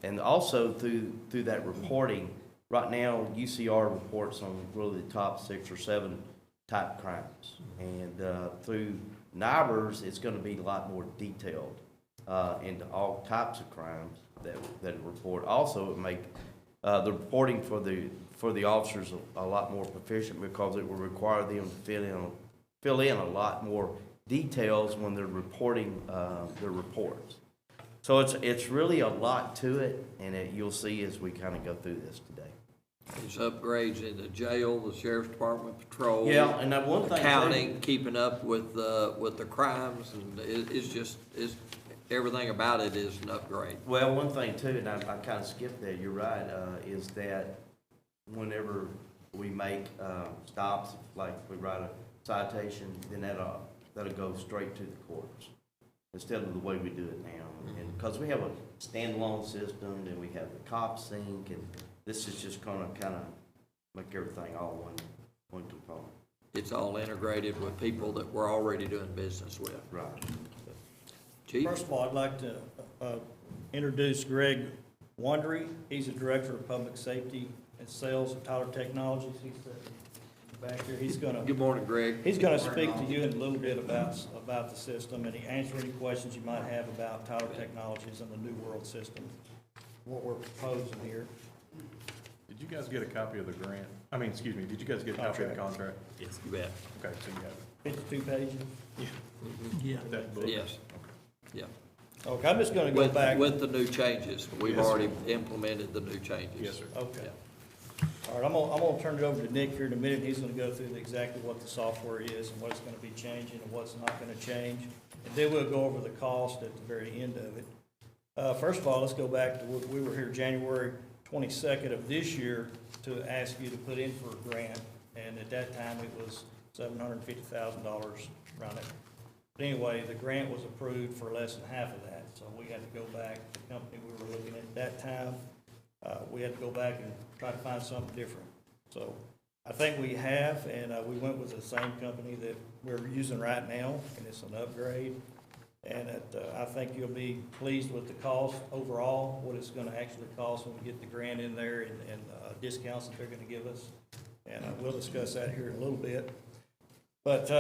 Speaker 14: And also through that reporting, right now UCR reports on really the top 6 or 7 type crimes. And through NIBRS, it's going to be a lot more detailed into all types of crimes that report. Also, it make the reporting for the officers a lot more proficient because it will require them to fill in a lot more details when they're reporting their reports. So it's really a lot to it, and you'll see as we kind of go through this today.
Speaker 1: There's upgrades in the jail, the Sheriff's Department patrol.
Speaker 14: Yeah, and that one thing
Speaker 1: accounting, keeping up with the crimes, and it's everything about it is an upgrade.
Speaker 14: Well, one thing too, and I kind of skipped that, you're right, is that whenever we make stops, like we write a citation, then that'll go straight to the courts instead of the way we do it now. And because we have a standalone system, and we have the cop sync, and this is just gonna kind of make everything all one component.
Speaker 1: It's all integrated with people that we're already doing business with.
Speaker 14: Right.
Speaker 1: Chief?
Speaker 15: First of all, I'd like to introduce Greg Wandry. He's the Director of Public Safety and Sales at Tyler Technologies. He's back here. He's gonna.
Speaker 1: Good morning, Greg.
Speaker 15: He's gonna speak to you in a little bit about the system, and answer any questions you might have about Tyler Technologies and the New World system, what we're proposing here.
Speaker 10: Did you guys get a copy of the grant? I mean, excuse me, did you guys get a copy of the contract?
Speaker 1: Yes, you bet.
Speaker 10: Okay, so you have it.
Speaker 15: 52 pages.
Speaker 7: Yeah.
Speaker 10: That book?
Speaker 1: Yes. Yeah.
Speaker 15: Okay, I'm just gonna go back.
Speaker 1: With the new changes. We've
Speaker 10: Yes, sir.
Speaker 1: already implemented the new changes.
Speaker 10: Yes, sir.
Speaker 15: Okay. All right, I'm gonna turn it over to Nick here in a minute. He's gonna go through exactly what the software is and what it's gonna be changing and what's not gonna change. And then we'll go over the cost at the very end of it. First of all, let's go back to, we were here January 22nd of this year to ask you to put in for a grant. And at that time, it was $750,000 around it. But anyway, the grant was approved for less than half of that, so we had to go back, the company we were looking at that time, we had to go back and try to find something different. So I think we have, and we went with the same company that we're using right now, and it's an upgrade. And I think you'll be pleased with the cost overall, what it's gonna actually cost when we get the grant in there and discounts that they're gonna give us. And we'll discuss that here in a little bit. But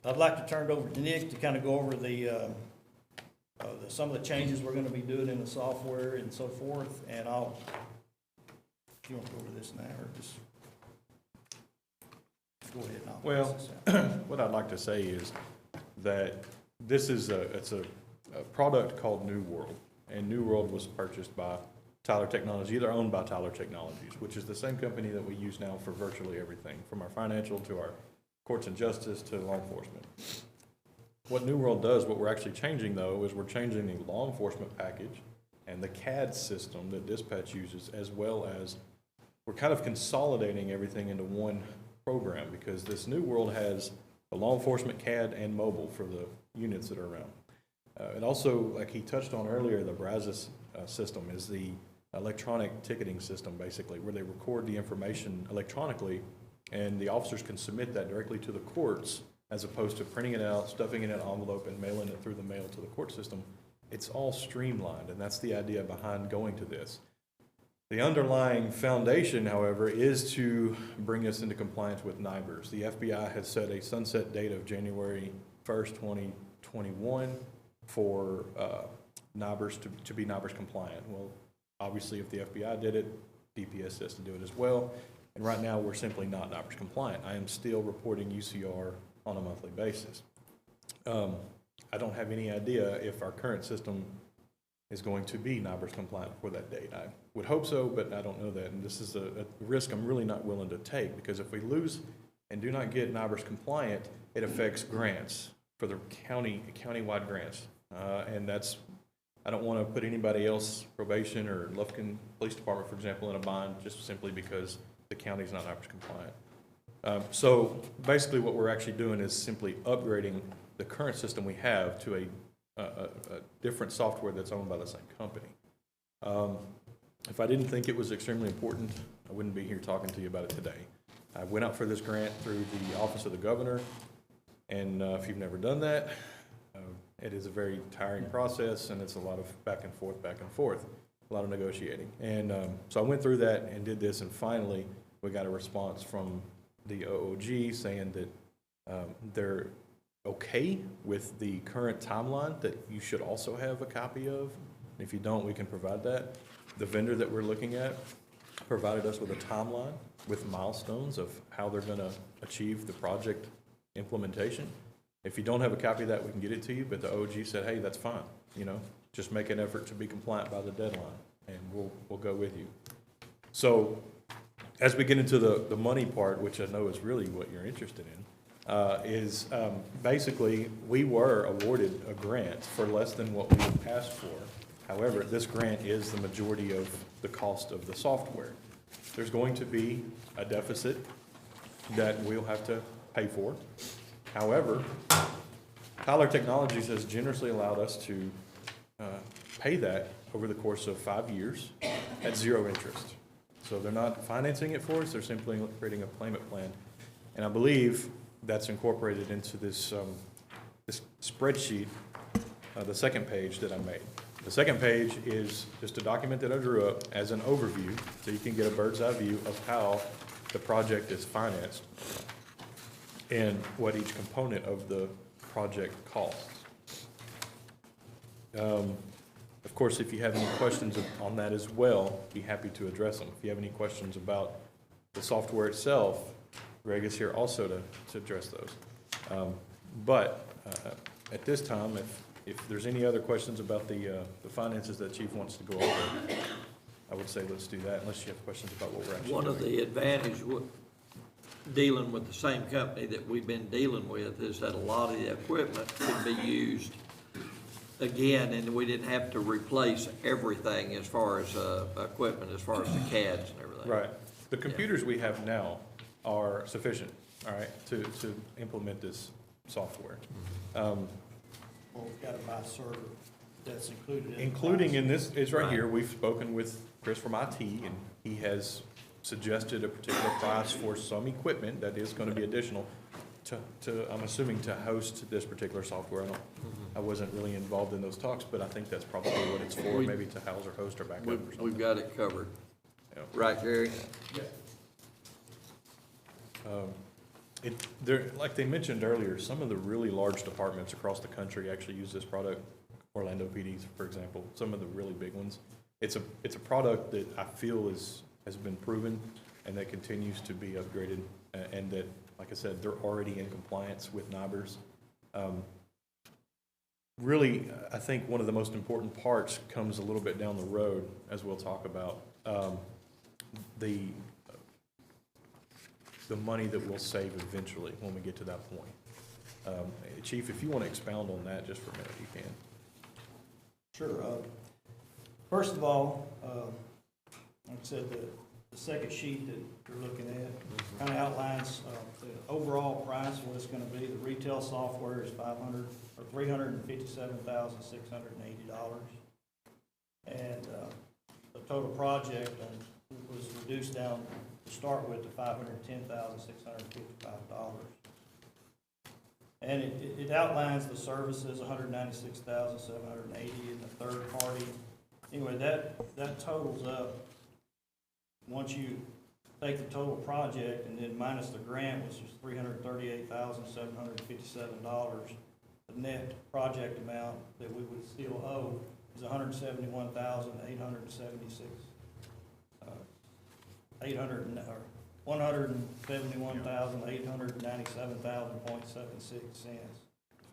Speaker 15: I'd like to turn it over to Nick to kind of go over some of the changes we're gonna be doing in the software and so forth. And if you want to go over this now, or just go ahead and I'll
Speaker 10: Well,
Speaker 15: pass this out.
Speaker 10: what I'd like to say is that this is it's a product called New World, and New World was purchased by Tyler Technologies, either owned by Tyler Technologies, which is the same company that we use now for virtually everything, from our financial to our courts and justice to law enforcement. What New World does, what we're actually changing though, is we're changing the law enforcement package and the CAD system that dispatch uses, as well as we're kind of consolidating everything into one program, because this New World has the law enforcement CAD and mobile for the units that are around. And also, like he touched on earlier, the Brazos system is the electronic ticketing system, basically, where they record the information electronically, and the officers can submit that directly to the courts, as opposed to printing it out, stuffing it in an envelope, and mailing it through the mail to the court system. It's all streamlined, and that's the idea behind going to this. The underlying foundation, however, is to bring us into compliance with NIBRS. The FBI has set a sunset date of January 1st, 2021 for NIBRS to be NIBRS compliant. Well, obviously, if the FBI did it, DPS has to do it as well. And right now, we're simply not NIBRS compliant. I am still reporting UCR on a monthly basis. I don't have any idea if our current system is going to be NIBRS compliant for that date. I would hope so, but I don't know that. And this is a risk I'm really not willing to take, because if we lose and do not get NIBRS compliant, it affects grants for the countywide grants. And that's, I don't want to put anybody else, probation or Lufkin Police Department, for example, in a bind just simply because the county's not NIBRS compliant. So basically what we're actually doing is simply upgrading the current system we have to a different software that's owned by the same company. If I didn't think it was extremely important, I wouldn't be here talking to you about it today. I went out for this grant through the Office of the Governor, and if you've never done that, it is a very tiring process, and it's a lot of back and forth, a lot of negotiating. And so I went through that and did this, and finally we got a response from the OOG saying that they're okay with the current timeline that you should also have a copy of. If you don't, we can provide that. The vendor that we're looking at provided us with a timeline with milestones of how they're going to achieve the project implementation. If you don't have a copy of that, we can get it to you, but the OG said, hey, that's fine, you know, just make an effort to be compliant by the deadline, and we'll go with you. So as we get into the money part, which I know is really what you're interested in, basically we were awarded a grant for less than what we had asked for. However, this grant is the majority of the cost of the software. There's going to be a deficit that we'll have to pay for. However, Tyler Technologies has generously allowed us to pay that over the course of 5 years at 0 interest. So they're not financing it for us, they're simply creating a payment plan. And I believe that's incorporated into this, this spreadsheet, the second page that I made. The second page is just a document that I drew up as an overview, so you can get a bird's eye view of how the project is financed and what each component of the project costs. Of course, if you have any questions on that as well, be happy to address them. If you have any questions about the software itself, Greg is here also to address those. But at this time, if there's any other questions about the finances that Chief wants to go over, I would say let's do that, unless you have questions about what we're actually doing.
Speaker 1: One of the advantages with dealing with the same company that we've been dealing with is that a lot of the equipment can be used again, and we didn't have to replace everything as far as equipment, as far as the CADs and everything.
Speaker 10: Right. The computers we have now are sufficient, all right, to implement this software.
Speaker 15: Well, we've got to buy a server that's included in the
Speaker 10: Including
Speaker 15: price.
Speaker 10: in this, is right here, we've spoken with Chris from IT, and he has suggested a particular price for some equipment that is gonna be additional to, I'm assuming, to host this particular software. I wasn't really involved in those talks, but I think that's probably what it's for, maybe to house or host or backup or something.
Speaker 1: We've got it covered.
Speaker 10: Yeah.
Speaker 1: Right, Jerry?
Speaker 10: Like they mentioned earlier, some of the really large departments across the country actually use this product. Orlando PD, for example, some of the really big ones. It's a product that I feel has been proven and that continues to be upgraded, and that, like I said, they're already in compliance with NIBRS. Really, I think one of the most important parts comes a little bit down the road, as we'll talk about. The money that we'll save eventually when we get to that point. Chief, if you want to expound on that just for a minute, you can.
Speaker 15: Sure. First of all, like I said, the second sheet that you're looking at kind of outlines the overall price, what it's going to be. The retail software is $357,680, and the total project was reduced down to start with to $510,655. And it outlines the services, $196,780 in the third party. Anyway, that totals up, once you take the total project and then minus the grant, which was $338,757, the net project amount that we would still owe is $171,876. $171,897.76.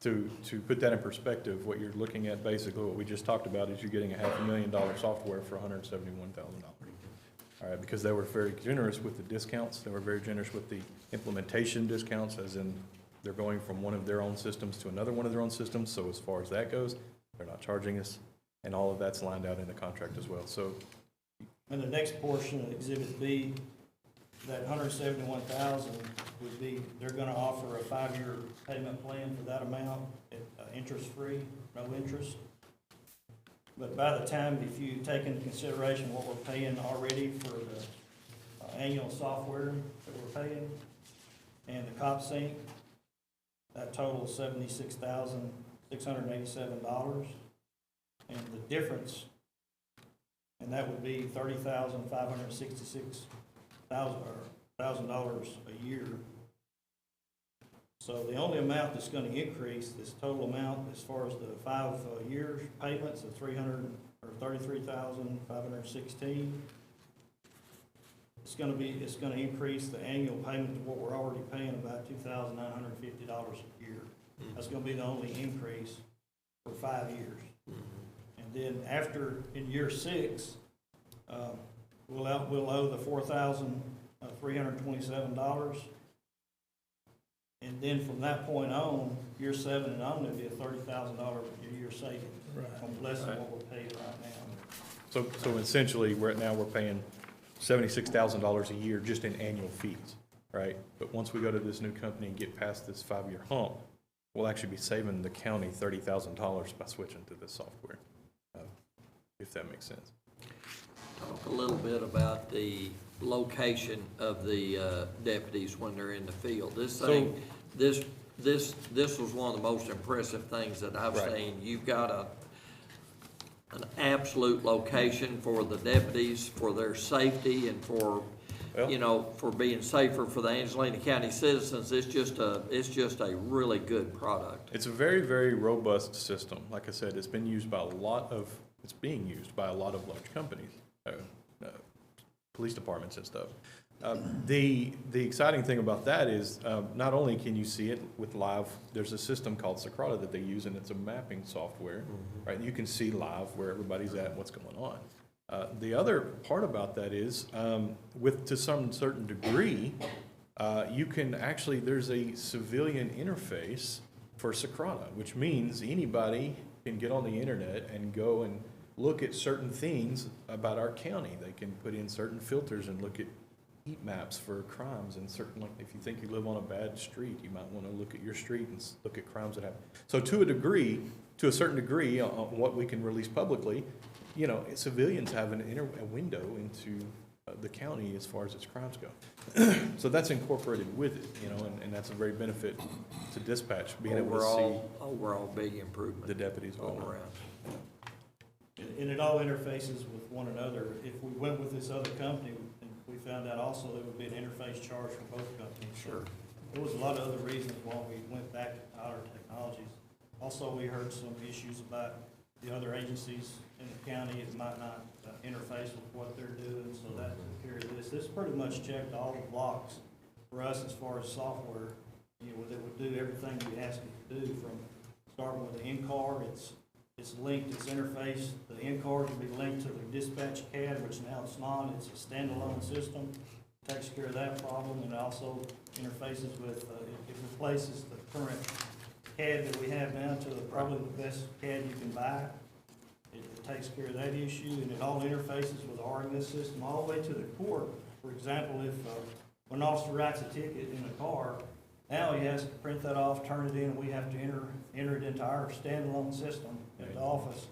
Speaker 10: To put that in perspective, what you're looking at, basically what we just talked about, is you're getting a $500,000 software for $171,000. All right, because they were very generous with the discounts. They were very generous with the implementation discounts, as in they're going from one of their own systems to another one of their own systems. So as far as that goes, they're not charging us, and all of that's lined out in the contract as well. So,
Speaker 15: and the next portion of Exhibit B, that $171,000 would be, they're gonna offer a 5-year payment plan for that amount, interest-free, no interest. But by the time, if you take into consideration what we're paying already for the annual software that we're paying and the cop sync, that totals $76,687. And the difference, and that would be $30,566,000 a year. So the only amount that's going to increase, this total amount, as far as the 5 years payments of $33,516, it's going to increase the annual payment to what we're already paying, about $2,950 a year. That's going to be the only increase for 5 years. And then after, in year 6, we'll owe the $4,327. And then from that point on, year 7 and on, it'll be a $30,000 a year savings, less than what we're paying right now.
Speaker 10: so essentially, we're paying $76,000 a year just in annual fees, right? But once we go to this new company and get past this 5-year hump, we'll actually be saving the county $30,000 by switching to this software, if that makes sense.
Speaker 1: Talk a little bit about the location of the deputies when they're in the field. This was one of the most impressive things that I've seen. You've got an absolute location for the deputies, for their safety, and for, for being safer for the Angelina County citizens. It's just a really good product.
Speaker 10: It's a very, very robust system. Like I said, it's being used by a lot of large companies, police departments and stuff. The exciting thing about that is not only can you see it with live, there's a system called Socrata that they use, and it's a mapping software, right? You can see live where everybody's at and what's going on. The other part about that is, to some certain degree, you can actually, there's a civilian interface for Socrata, which means anybody can get on the internet and go and look at certain things about our county. They can put in certain filters and look at heat maps for crimes, and certainly if you think you live on a bad street, you might want to look at your street and look at crimes that happen. So to a certain degree, on what we can release publicly, you know, civilians have a window into the county as far as its crimes go. So that's incorporated with it, you know, and that's a very benefit to dispatch, being able to see
Speaker 1: Overall big improvement.
Speaker 10: the deputies
Speaker 1: all
Speaker 10: going
Speaker 1: around.
Speaker 15: And it all interfaces with one another. If we went with this other company, and we found out also there would be an interface charge for both companies.
Speaker 1: Sure.
Speaker 15: There was a lot of other reasons why we went back to Tyler Technologies. Also, we heard some issues about the other agencies in the county, it might not interface with what they're doing, so that took care of this. This pretty much checked all the blocks for us as far as software, you know, that would do everything we asked it to do, from starting with the in-car, it's linked, it's interfaced, the in-car can be linked to the dispatch CAD, which now it's not, it's a standalone system, takes care of that problem, and also interfaces with, it replaces the current CAD that we have now to probably the best CAD you can buy. It takes care of that issue, and it all interfaces with the RMS system all the way to the court. For example, if when an officer writes a ticket in a car, now he has to print that off, turn it in, and we have to enter it into our standalone system at the office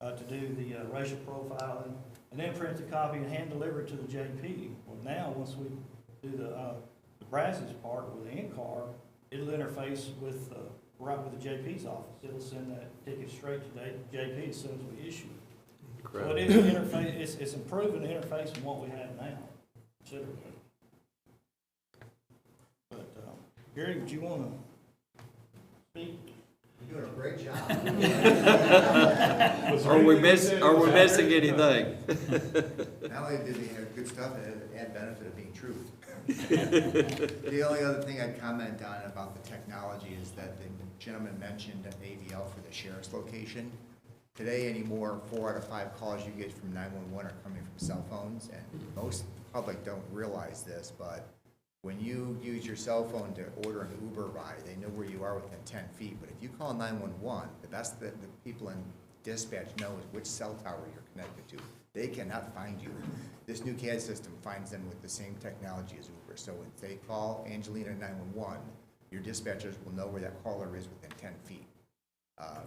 Speaker 15: to do the racial profiling, and then print the copy and hand deliver it to the JP. Well, now, once we do the Brazos part with the in-car, it'll interface with right with the JP's office. It'll send that ticket straight to the JP as soon as we issue it.
Speaker 1: Incredible.
Speaker 15: So it is an interface, it's improving the interface from what we have now, considerably. But, Gary, would you want to speak?
Speaker 16: You're doing a great job.
Speaker 1: Are we missing anything?
Speaker 16: Not only did they have good stuff, it had benefit of being true. The only other thing I'd comment on about the technology is that the gentleman mentioned AVL for the sheriff's location. Today anymore, 4 out of 5 calls you get from 911 are coming from cell phones, and most public don't realize this, but when you use your cell phone to order an Uber ride, they know where you are within 10 feet. But if you call 911, the best that the people in dispatch know is which cell tower you're connected to. They cannot find you. This new CAD system finds them with the same technology as Uber. So when they call Angelina 911, your dispatchers will know where that caller is within 10 feet.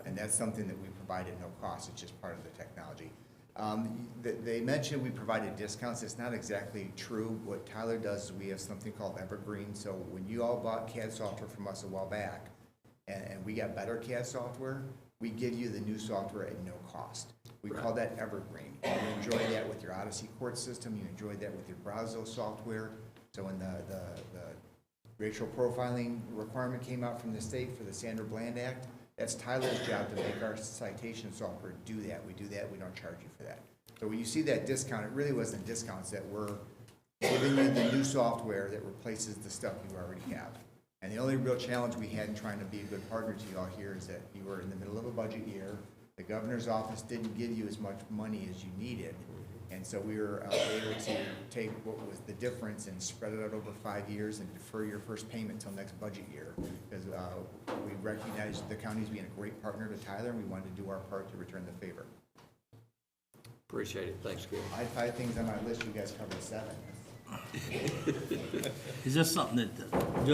Speaker 16: And that's something that we provide at no cost. It's just part of the technology. They mentioned we provided discounts. It's not exactly true. What Tyler does is we have something called Evergreen. So when you all bought CAD software from us a while back, and we got better CAD software, we give you the new software at no cost. We call that Evergreen. You enjoy that with your Odyssey court system. You enjoy that with your Brazos software. So when the racial profiling requirement came out from the state for the Sandra Bland Act, that's Tyler's job to make our citation software do that. We do that. We don't charge you for that. So when you see that discount, it really wasn't discounts. That we're giving you the new software that replaces the stuff you already have. And the only real challenge we had in trying to be a good partner to you all here is that you were in the middle of a budget year. The governor's office didn't give you as much money as you needed. And so we were able to take what was the difference and spread it out over 5 years and defer your first payment until next budget year. Because we recognized the county's being a great partner to Tyler, and we wanted to do our part to return the favor.
Speaker 1: Appreciate it. Thanks, Gary.
Speaker 16: I had 5 things on my list. You guys covered 7.
Speaker 2: Is this something that the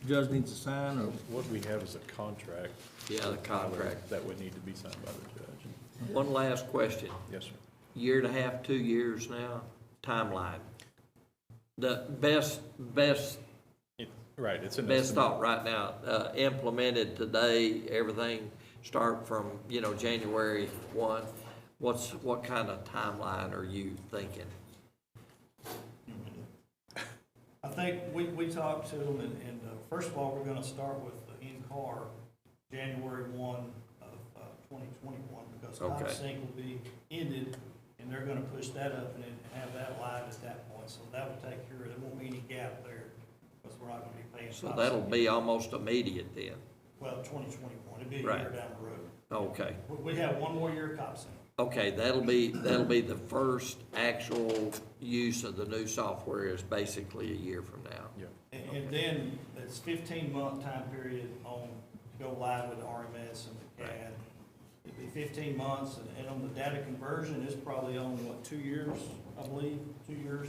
Speaker 2: judge needs to sign, or?
Speaker 10: What we have is a contract.
Speaker 1: Yeah, the contract.
Speaker 10: That would need to be signed by the judge.
Speaker 1: One last question.
Speaker 10: Yes, sir.
Speaker 1: 1.5, 2 years now, timeline. The best
Speaker 10: Right, it's an
Speaker 1: best
Speaker 10: estimate.
Speaker 1: thought right now, implemented today, everything start from, January 1. What kind of timeline are you thinking?
Speaker 15: I think we talked to them, and first of all, we're gonna start with the in-car January 1 of 2021, because
Speaker 1: Okay.
Speaker 15: Top Sync will be ended, and they're gonna push that up and then have that live at that point, so that will take care of, there won't be any gap there, because we're not gonna be paying.
Speaker 1: So
Speaker 15: Top
Speaker 1: that'll
Speaker 15: Sync.
Speaker 1: be almost immediate then.
Speaker 15: Well, 2021, it'll be a
Speaker 1: Right.
Speaker 15: year down the road.
Speaker 1: Okay.
Speaker 15: We have 1 more year of Top Sync.
Speaker 1: Okay, that'll be the first actual use of the new software is basically a year from now.
Speaker 10: Yeah.
Speaker 15: And then it's 15-month time period on, to go live with RMS and the CAD. It'd be 15 months, and on the data conversion, it's probably on, 2 years, I believe, 2 years?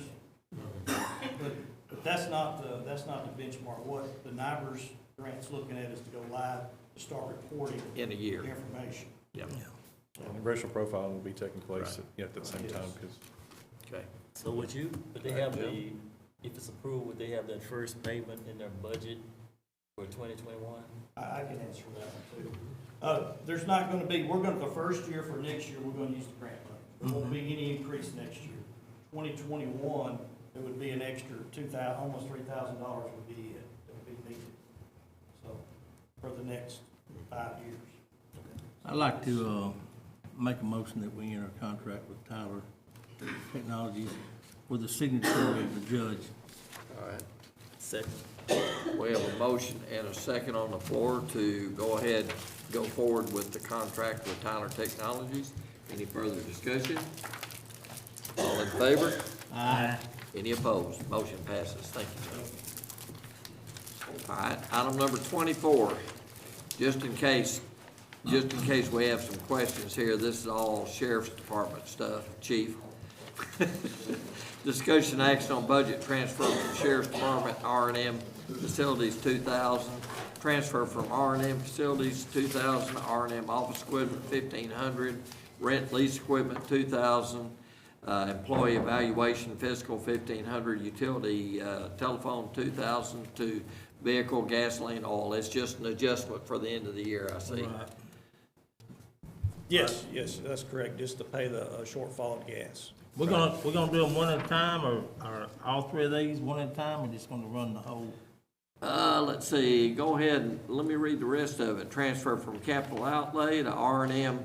Speaker 15: But that's not the benchmark. What the NIBRS grant's looking at is to go live, to start reporting
Speaker 1: In a year.
Speaker 15: information.
Speaker 1: Yep.
Speaker 10: And racial profiling will be taking place at the same time, because
Speaker 1: Okay.
Speaker 4: So would they have if it's approved, would they have that first payment in their budget for 2021?
Speaker 15: I can answer that one too. There's not gonna be, the first year for next year, we're gonna use the grant money. There won't be any increase next year. 2021, there would be an extra almost $3,000 would be it, that would be needed. So, for the next 5 years.
Speaker 2: I'd like to, make a motion that we enter a contract with Tyler Technologies with the signature of the judge.
Speaker 1: All right.
Speaker 4: Second.
Speaker 1: We have a motion and a second on the floor to go ahead, go forward with the contract with Tyler Technologies. Any further discussion? All in favor?
Speaker 2: Aye.
Speaker 1: Any opposed? Motion passes. Thank you, Joe. All right, item number 24, just in case we have some questions here, this is all Sheriff's Department stuff, Chief. Discussion action on budget transfer from Sheriff's Department R&M Facilities 2,000, transfer from R&M Facilities 2,000, R&M Office Equipment 1,500, rent lease equipment 2,000, employee evaluation fiscal 1,500, utility telephone 2,000 to vehicle gasoline oil. It's just an adjustment for the end of the year, I see.
Speaker 2: Right.
Speaker 15: Yes, that's correct, just to pay the shortfall of gas.
Speaker 2: We're gonna do them one at a time, or all three of these one at a time, or just gonna run the whole?
Speaker 1: Let's see, go ahead and let me read the rest of it. Transfer from capital outlay to R&M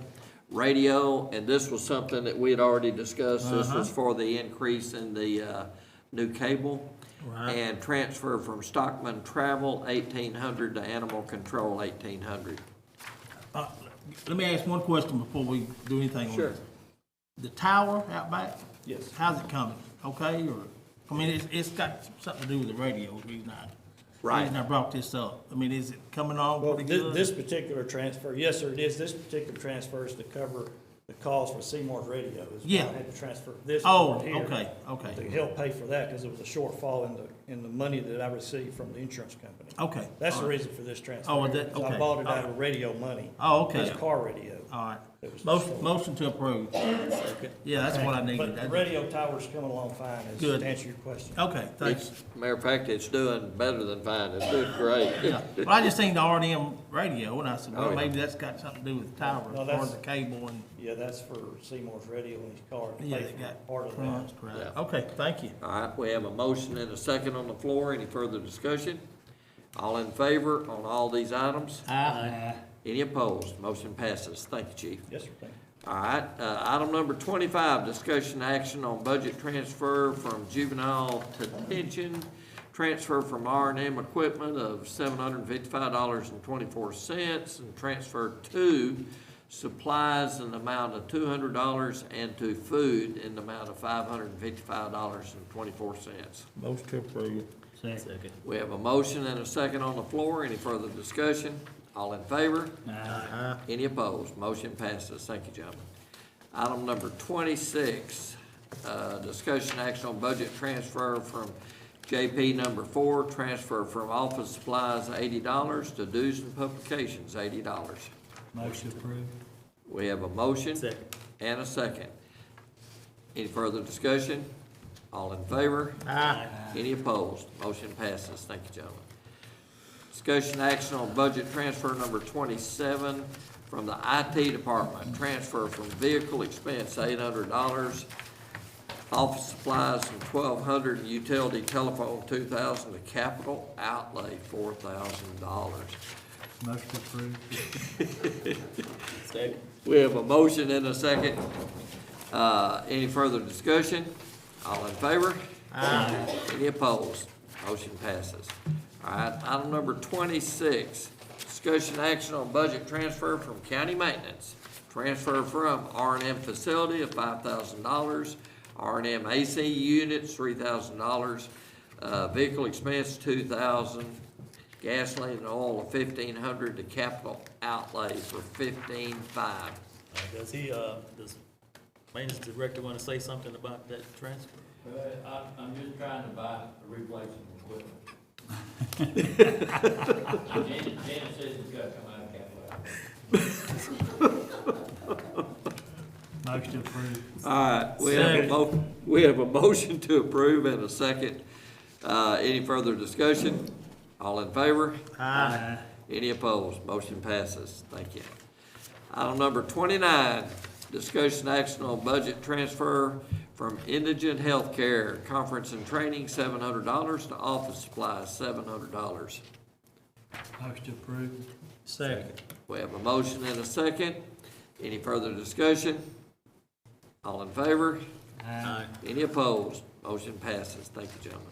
Speaker 1: radio, and this was something that we had already discussed. This was for the increase in the new cable.
Speaker 2: Right.
Speaker 1: And transfer from Stockman Travel 1,800 to Animal Control 1,800.
Speaker 2: Let me ask one question before we do anything on this. The tower out back?
Speaker 15: Yes.
Speaker 2: How's it coming? Okay, or, I mean, it's got something to do with the radio, the reason I brought this up. I mean, is it coming on
Speaker 15: Well,
Speaker 2: pretty good?
Speaker 15: this particular transfer, yes, sir, it is. This particular transfer is to cover the cost for Seymour's radio. Is why
Speaker 2: Yeah.
Speaker 15: I had to transfer this
Speaker 2: Oh,
Speaker 15: over here.
Speaker 2: okay.
Speaker 15: To help pay for that, because it was a shortfall in the money that I received from the insurance company.
Speaker 2: Okay.
Speaker 15: That's
Speaker 2: all
Speaker 15: the
Speaker 2: right.
Speaker 15: reason for this transfer.
Speaker 2: Oh, that-
Speaker 15: because I
Speaker 2: okay.
Speaker 15: bought it out of radio money.
Speaker 2: Oh, okay.
Speaker 15: This car radio.
Speaker 2: All right.
Speaker 15: It was
Speaker 2: Motion to approve. Yeah, that's what I needed.
Speaker 15: But the radio tower's coming along fine,
Speaker 2: Good.
Speaker 15: to answer your question.
Speaker 2: Okay, thanks.
Speaker 1: Matter of fact, it's doing better than fine. It's doing great.
Speaker 2: Yeah, well, I just seen the R&M radio, and I said,
Speaker 1: Oh,
Speaker 2: well,
Speaker 1: yeah.
Speaker 2: maybe that's got something to do with the tower,
Speaker 15: No,
Speaker 2: as far as
Speaker 15: that's-
Speaker 2: the cable and,
Speaker 15: Yeah, that's for Seymour's radio in his car. to
Speaker 2: yeah,
Speaker 15: pay
Speaker 2: they
Speaker 15: for
Speaker 2: got
Speaker 15: part of that.
Speaker 2: crunch, right.
Speaker 1: Yeah.
Speaker 2: Okay, thank you.
Speaker 1: All right, we have a motion and a second on the floor. Any further discussion? All in favor on all these items?
Speaker 2: Aye.
Speaker 1: Any opposed? Motion passes. Thank you, Chief.
Speaker 15: Yes, sir, thank you.
Speaker 1: All right, item number 25, discussion action on budget transfer from juvenile detention, transfer from R&M equipment of $755.24, and transfer to supplies in the amount of $200 and to food in the amount of $555.24.
Speaker 2: Motion to approve.
Speaker 4: Second.
Speaker 1: We have a motion and a second on the floor. Any further discussion? All in favor?
Speaker 2: Aye.
Speaker 1: Any opposed? Motion passes. Thank you, gentlemen. Item number 26, discussion action on budget transfer from JP number 4, transfer from office supplies $80 to dues and publications $80.
Speaker 4: Motion approved.
Speaker 1: We have a motion
Speaker 4: Second.
Speaker 1: and a second. Any further discussion? All in favor?
Speaker 2: Aye.
Speaker 1: Any opposed? Motion passes. Thank you, gentlemen. Discussion action on budget transfer number 27 from the IT department. Transfer from vehicle expense $800, office supplies from $1,200, and utility telephone $2,000 to capital outlay $4,000.
Speaker 4: Motion approved. Second.
Speaker 1: We have a motion and a second. Any further discussion? All in favor?
Speaker 2: Aye.
Speaker 1: Any opposed? Motion passes. All right, item number 26, discussion action on budget transfer from county maintenance. Transfer from R&M facility of $5,000, R&M AC units $3,000, vehicle expense $2,000, gasoline and oil of $1,500 to capital outlay for $15,500.
Speaker 4: Does maintenance director want to say something about that transfer?
Speaker 17: I'm just trying to replace
Speaker 4: replacing equipment. Janet says it's gotta come out of capital.
Speaker 7: Motion approved.
Speaker 1: All right, we have a motion to approve and a second. Any further discussion? All in favor?
Speaker 7: Aye.
Speaker 1: Any opposed? Motion passes. Thank you. Item number 29, discussion action on budget transfer from Indigent Healthcare, conference and training, $700, to office supplies, $700.
Speaker 7: Motion approved. Second.
Speaker 1: We have a motion and a second. Any further discussion? All in favor?
Speaker 7: Aye.
Speaker 1: Any opposed? Motion passes. Thank you, gentlemen.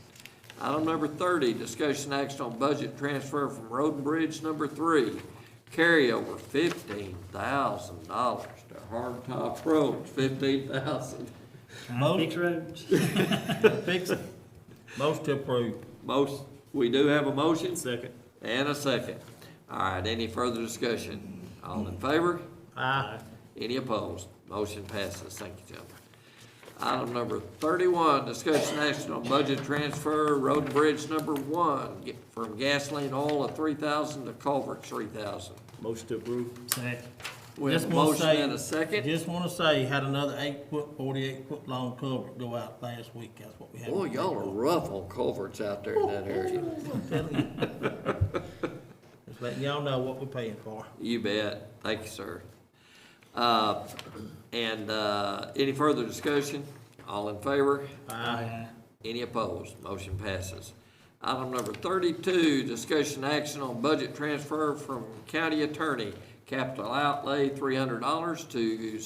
Speaker 1: Item number 30, discussion action on budget transfer from Road and Bridge number 3, carryover $15,000 to Hardtop Road, $15,000.
Speaker 7: Fix roads. Fix it.
Speaker 2: Motion to approve.
Speaker 1: We do have a motion
Speaker 2: Second.
Speaker 1: and a second. All right, any further discussion? All in favor?
Speaker 2: Aye.
Speaker 1: Any opposed? Motion passes. Thank you, gentlemen. Item number 31, discussion action on budget transfer, Road and Bridge number 1, from gasoline oil of $3,000 to culverts $3,000.
Speaker 2: Motion to approve.
Speaker 7: Second.
Speaker 1: We have a motion and a second.
Speaker 2: Just wanna say, had another 8-foot, 48-foot long culvert go out last week. That's what we had.
Speaker 1: Boy, y'all are rough on culverts out there in that area.
Speaker 2: I'm telling you. Just letting y'all know what we're paying for.
Speaker 1: You bet. Thank you, sir. Any further discussion? All in favor?
Speaker 7: Aye.
Speaker 1: Any opposed? Motion passes. Item number 32, discussion action on budget transfer from county attorney, capital outlay $300 to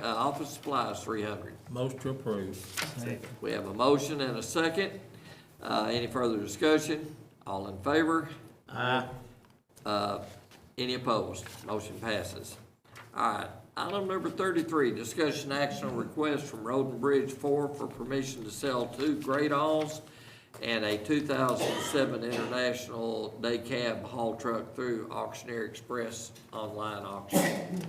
Speaker 1: office supplies $300.
Speaker 2: Motion to approve.
Speaker 7: Second.
Speaker 1: We have a motion and a second. Any further discussion? All in favor?
Speaker 2: Aye.
Speaker 1: Any opposed? Motion passes. All right, item number 33, discussion action on request from Road and Bridge 4 for permission to sell 2 Great Alls and a 2007 International Day Cab haul truck through Auctioneer Express online auction.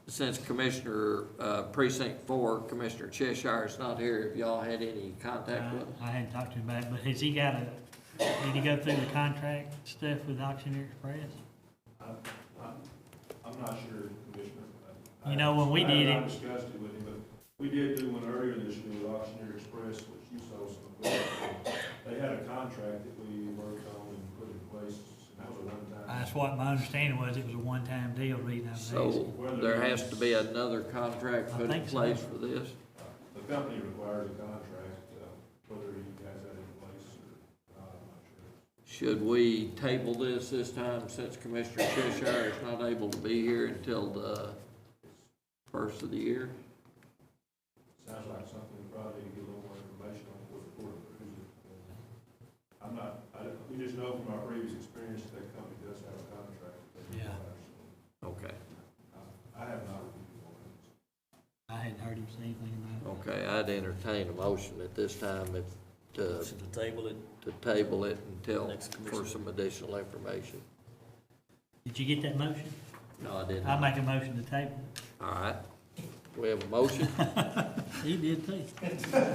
Speaker 1: Since Commissioner, Precinct 4, Commissioner Cheshire is not here, have y'all had any contact with him?
Speaker 7: I hadn't talked to him about it, but has he got did he go through the contract stuff with Auctioneer Express?
Speaker 10: I'm not sure, Commissioner.
Speaker 7: You know, when we did
Speaker 10: I
Speaker 7: it,
Speaker 10: discussed it with him, but we did do one earlier this year with Auctioneer Express, which you sold some equipment. They had a contract that we worked on and put in place, and that was a one-time.
Speaker 7: that's what my understanding was, it was a one-time deal, reading out
Speaker 1: So there has to be another contract put in
Speaker 7: think so.
Speaker 1: place for this?
Speaker 10: The company requires a contract, whether you guys have it in place or not, I'm not sure.
Speaker 1: Should we table this time since Commissioner Cheshire is not able to be here until the first of the year?
Speaker 10: Sounds like something we probably need to get a little more information on before the court approves it. We just know from our previous experience that company does have a contract.
Speaker 7: Yeah.
Speaker 1: Okay,
Speaker 10: I have not reviewed one.
Speaker 7: I hadn't heard him say anything about
Speaker 1: okay, I'd entertain a motion at this time to
Speaker 2: table it.
Speaker 1: table it until,
Speaker 2: Next
Speaker 1: for
Speaker 2: commission.
Speaker 1: some additional information.
Speaker 7: it. Did you get that motion?
Speaker 1: No, I didn't.
Speaker 7: I'll make a motion to table.
Speaker 1: All right, we have a motion.
Speaker 2: He did too.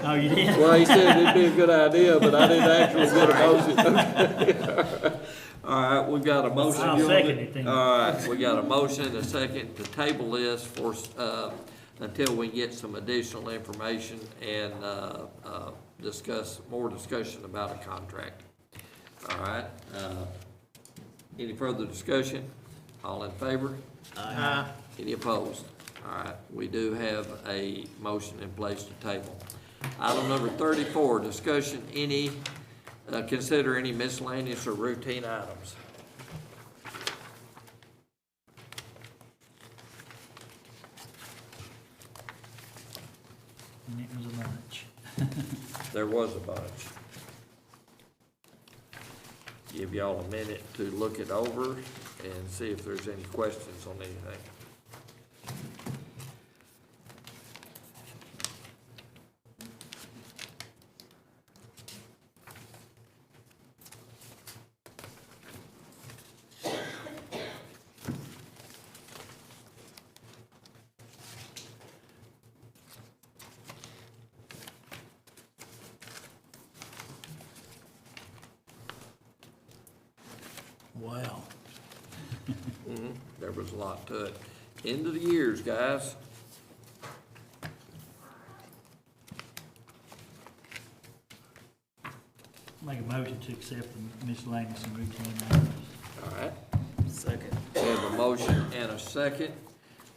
Speaker 7: Oh, you did?
Speaker 1: Well, he said it'd be a good idea, but I didn't actually get a motion. Okay. All right, we've got a motion.
Speaker 7: I'll second it then.
Speaker 1: All right, we got a motion and a second to table this for, until we get some additional information and, more discussion about a contract. All right, any further discussion? All in favor?
Speaker 2: Aye.
Speaker 1: Any opposed? All right, we do have a motion in place to table. Item number 34, discussion consider any miscellaneous or routine items.
Speaker 7: And it was a lunch.
Speaker 1: There was a bunch. Give y'all a minute to look it over and see if there's any questions on anything.
Speaker 2: Wow.
Speaker 1: There was a lot to it. End of the years, guys.
Speaker 7: Make a motion to accept the miscellaneous and routine items.
Speaker 1: All right.
Speaker 15: Second.
Speaker 1: We have a motion and a second.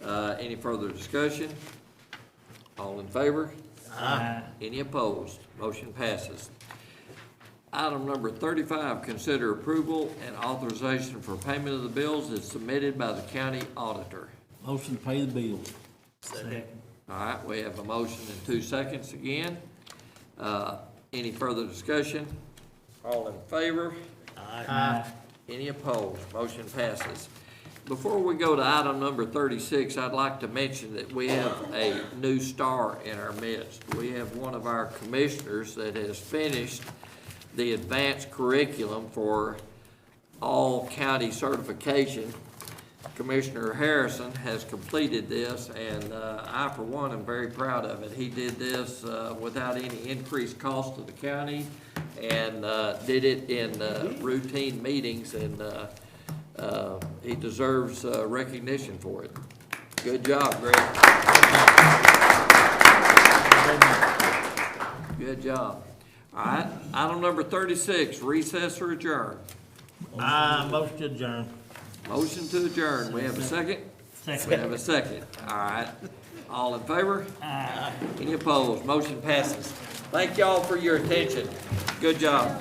Speaker 1: Any further discussion? All in favor?
Speaker 7: Aye.
Speaker 1: Any opposed? Motion passes. Item number 35, consider approval and authorization for payment of the bills as submitted by the county auditor.
Speaker 2: Motion to pay the bills.
Speaker 7: Second.
Speaker 1: All right, we have a motion in 2 seconds again. Any further discussion? All in favor?
Speaker 7: Aye.
Speaker 1: Any opposed? Motion passes. Before we go to item number 36, I'd like to mention that we have a new star in our midst. We have one of our commissioners that has finished the advanced curriculum for all county certification. Commissioner Harrison has completed this, and I, for one, am very proud of it. He did this without any increased cost to the county, and did it in routine meetings, and he deserves recognition for it. Good job, Greg. Good job. All right, item number 36, recess or adjourn.
Speaker 2: Motion to adjourn.
Speaker 1: Motion to adjourn. We have a second?
Speaker 7: Second.
Speaker 1: We have a second. All right. All in favor?
Speaker 7: Aye.
Speaker 1: Any opposed? Motion passes. Thank y'all for your attention. Good job.